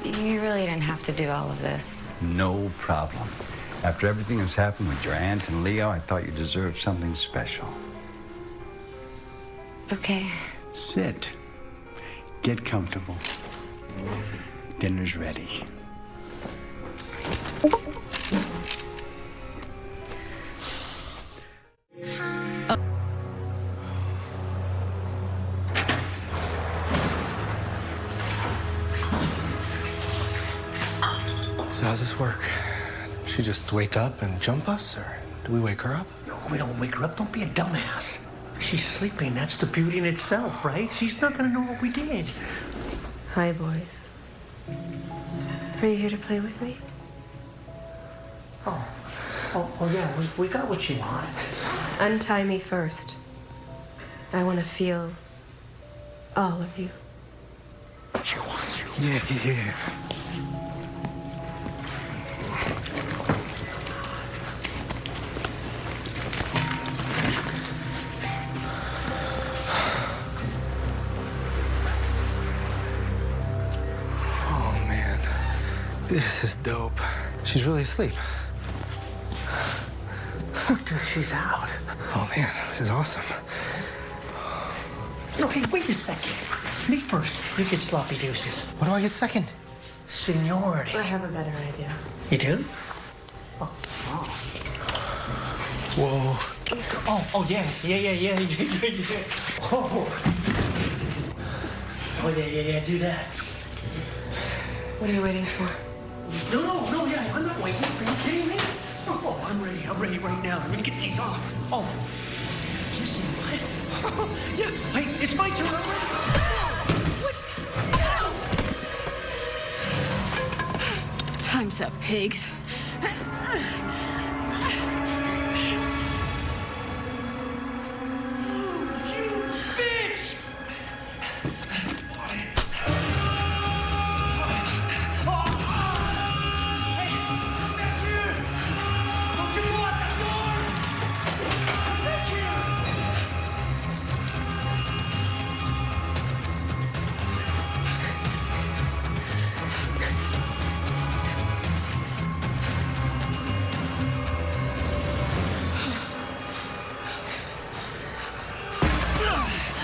You really didn't have to do all of this. No problem. After everything that's happened with your aunt and Leo, I thought you deserved something special. Okay. Sit. Get comfortable. Dinner's ready. So how's this work? She just wake up and jump us, or do we wake her up? No, we don't wake her up. Don't be a dumbass. She's sleeping. That's the beauty in itself, right? She's not gonna know what we did. Hi, boys. Are you here to play with me? Oh yeah, we got what you want. Untie me first. I want to feel all of you. She wants you. Yeah. Oh, man. This is dope. She's really asleep. Dude, she's out. Oh, man, this is awesome. No, hey, wait a second. Me first. You get sloppy deuces. What do I get second? Seniority. I have a better idea. You do? Whoa. Oh, yeah. Oh, yeah, do that. What are you waiting for? No, yeah, I'm not waiting. Are you kidding me? Oh, I'm ready right now. I'm gonna get these off. Oh, kissing what? Yeah, hey, it's my turn. I'm ready. Time's up, pigs.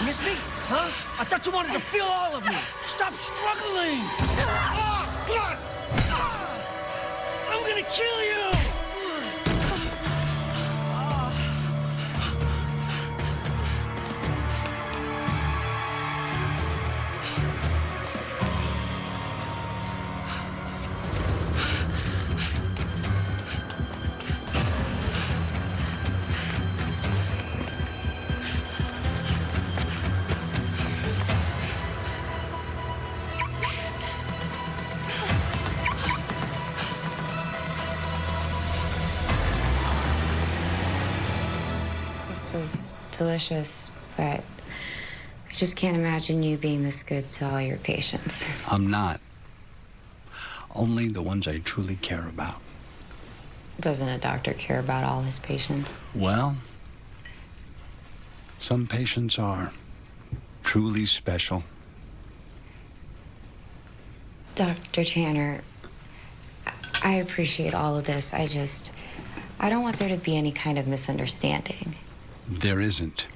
Miss me? Huh? I thought you wanted to feel all of me. Stop struggling. I'm gonna kill you. This was delicious, but I just can't imagine you being this good to all your patients. I'm not. Only the ones I truly care about. Doesn't a doctor care about all his patients? Well, some patients are truly special. Dr. Tanner, I appreciate all of this. I don't want there to be any kind of misunderstanding. There isn't.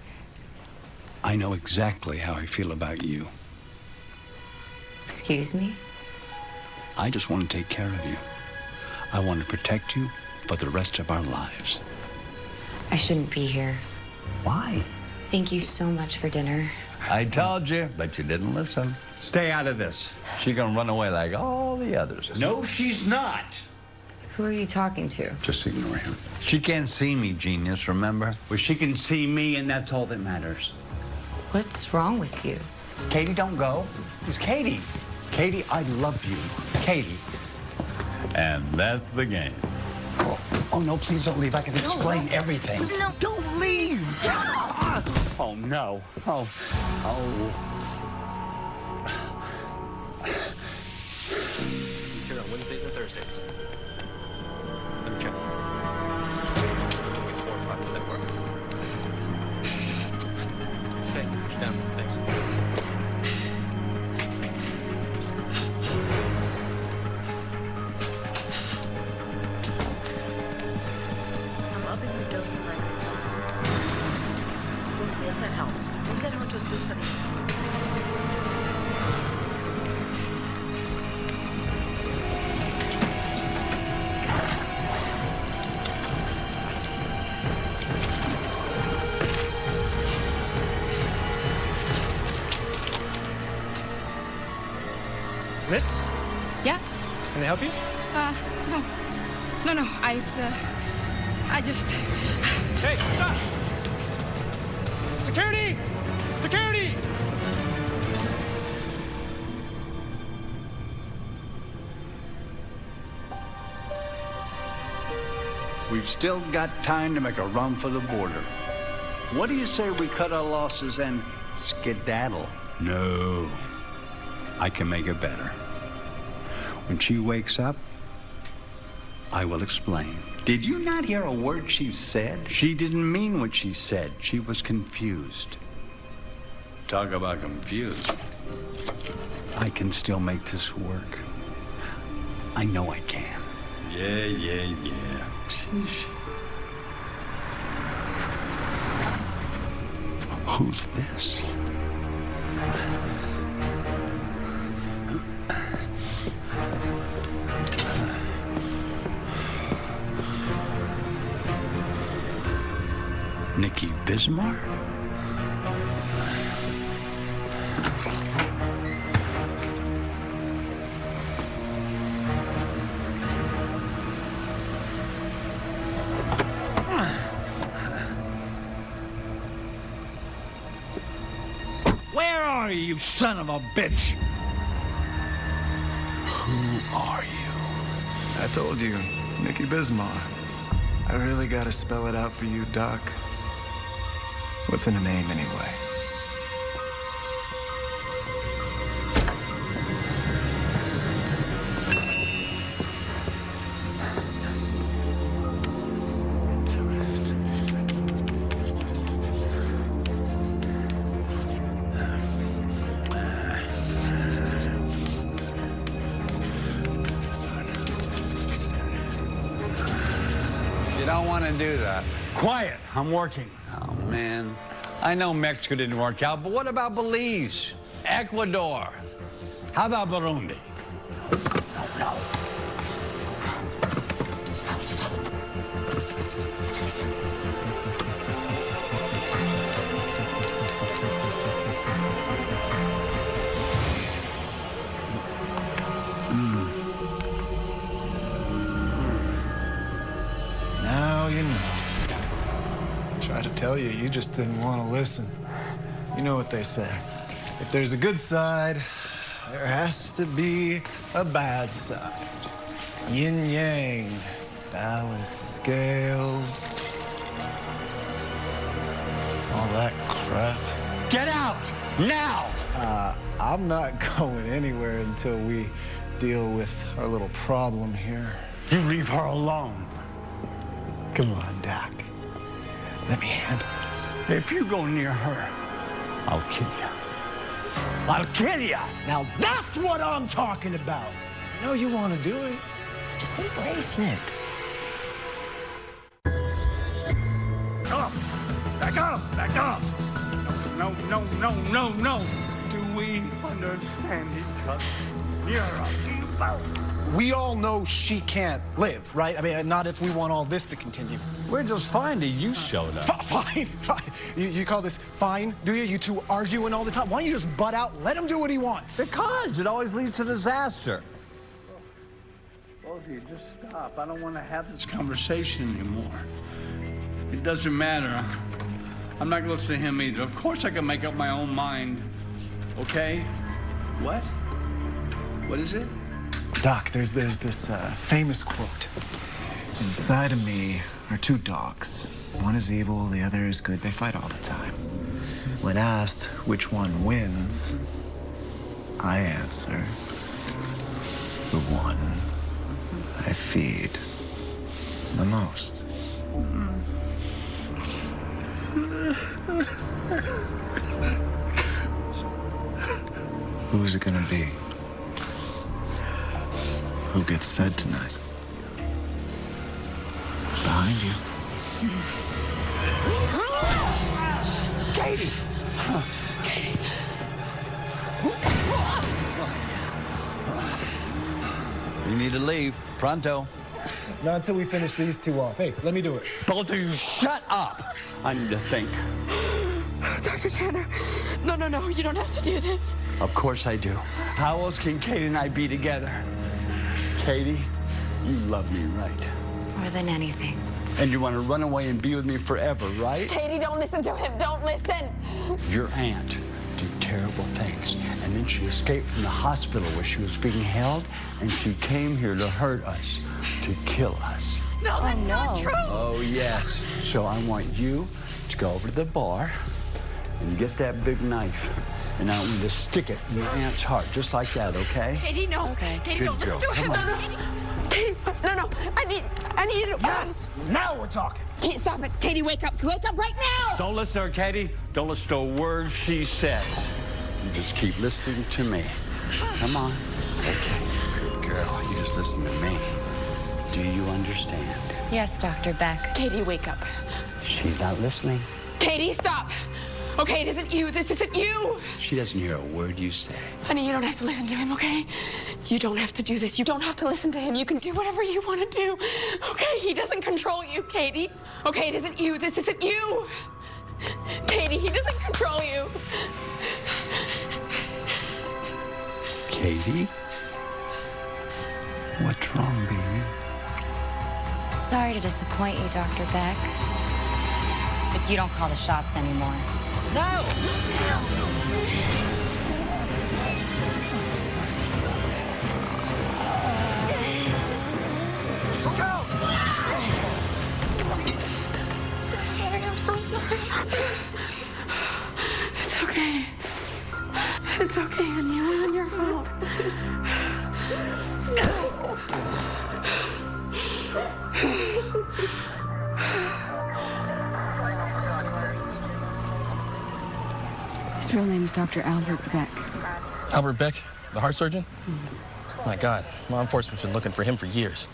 I know exactly how I feel about you. Excuse me? I just want to take care of you. I want to protect you for the rest of our lives. I shouldn't be here. Why? Thank you so much for dinner. I told you, but you didn't listen. Stay out of this. She's gonna run away like all the others. No, she's not. Who are you talking to? Just ignore him. She can't see me, genius, remember? Well, she can see me, and that's all that matters. What's wrong with you? Katie, don't go. It's Katie. Katie, I love you. Katie. And that's the game. Oh, no, please don't leave. I can explain everything. No. Don't leave. Oh, no. Oh. He's here on Wednesdays and Thursdays. Let me check. 4 o'clock to that work. Okay, put you down. Thanks. I'm upping your dosing record. We'll see if that helps. We'll get her into a sleep study next week. Miss, Yeah? can I help you? No. No. I just... Hey, stop! Security! Security! We've still got time to make a run for the border. What do you say we cut our losses and skedaddle? No. I can make it better. When she wakes up, I will explain. Did you not hear a word she said? She didn't mean what she said. She was confused. Talk about confused. I can still make this work. I know I can. Yeah. Sheesh. Who's this? Nikki Bismarck? Where are you, son of a bitch? Who are you? I told you, Nikki Bismarck. I really gotta spell it out for you, Doc. What's in a name, anyway? You don't want to do that. Quiet. I'm working. Oh, man. I know Mexico didn't work out, but what about Belize? Ecuador? How about Burundi? No. Now you know. Try to tell you, you just didn't want to listen. You know what they say. If there's a good side, there has to be a bad side. Yin yang, balanced scales. that crap. Get out! Now! I'm not going anywhere until we deal with our little problem here. You leave her alone. Come on, Doc. Let me handle this. If you go near her, I'll kill you. I'll kill you! Now that's what I'm talking about. I know you want to do it. So just embrace it. Up! Back up! Back up! No, no, no, no, no! Do we understand each other? You're a evil. We all know she can't live, right? I mean, not if we want all this to continue. We're just fine that you showed up. Fine, fine. You call this fine, do you? You two arguing all the time. Why don't you just butt out, let him do what he wants? Because it always leads to disaster. Both of you, just stop. I don't want to have this conversation anymore. It doesn't matter. I'm not going to listen to him either. Of course I can make up my own mind. Okay? What? What is it? Doc, there's this famous quote. Inside of me are two dogs. One is evil, the other is good. They fight all the time. When asked which one wins, I answer, the one I feed the most. Who's it gonna be? Who gets fed tonight? Behind you. Katie! You need to leave. Pronto. Not until we finish these two off. Hey, let me do it. Both of you, shut up! I need to think. Dr. Tanner, no, you don't have to do this. Of course I do. How else can Katie and I be together? Katie, you love me, right? More than anything. And you want to run away and be with me forever, right? Katie, don't listen to him. Don't listen. Your aunt did terrible things, and then she escaped from the hospital where she was being held, and she came here to hurt us, to kill us. No, that's not true. Oh, yes. So I want you to go over to the bar and get that big knife, and I want you to stick it in your aunt's heart, just like that, okay? Katie, no. Okay. Katie, Good don't girl. listen to him. Come No, Katie, no. I need you to. Yes! Now we're talking. Katie, stop it. Katie, wake up. Wake up right now. Don't listen to her, Katie. Don't listen to a word she says. You just keep listening to me. Come on. Okay, good girl. You just listen to me. Do you understand? Yes, Dr. Beck. Katie, wake up. She's not listening. Katie, stop. Okay, it isn't you. This isn't you. She doesn't hear a word you say. Honey, you don't have to listen to him, okay? You don't have to do this. You don't have to listen to him. You can do whatever you want to do. Okay, he doesn't control you, Katie. Okay, it isn't you. This isn't you. Katie, he doesn't control you. Katie? What's wrong, baby? Sorry to disappoint you, Dr. Beck. But you don't call the shots anymore. No! Look out! I'm so sorry. It's okay. It's okay, honey. It wasn't your fault. His real name is Dr. Albert Beck. Albert Beck, the heart surgeon? My God, law enforcement's been looking for him for years.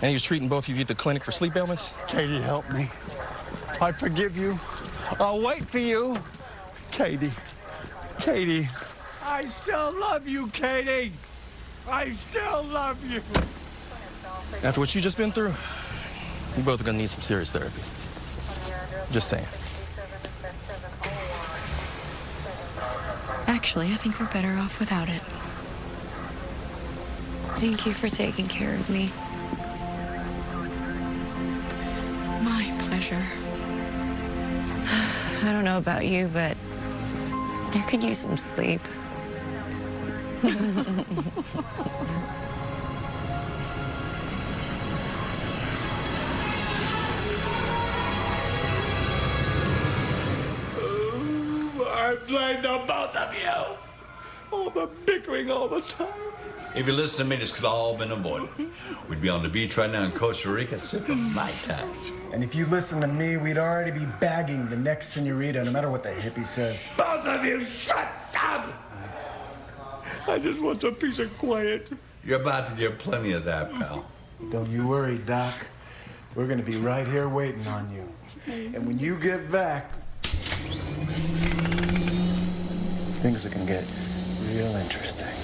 And he was treating both of you at the clinic for sleep ailments? Katie, help me. I forgive you. I'll wait for you. Katie. Katie. I still love you, Katie. I still love you. After what you just been through, you both are gonna need some serious therapy. Just saying. Actually, I think we're better off without it. Thank you for taking care of me. My pleasure. I don't know about you, but I could use some sleep. I blame the both of you. All the bickering all the time. If you listen to me, this could have all been avoided. We'd be on the beach right now in Costa Rica sipping Mai Tais. And if you listen to me, we'd already be bagging the next senorita, no matter what the hippie says. Both of you, shut up! I just want some peace and quiet. You're about to get plenty of that, pal. Don't you worry, Doc. We're gonna be right here waiting on you. And when you get back, things are gonna get real interesting.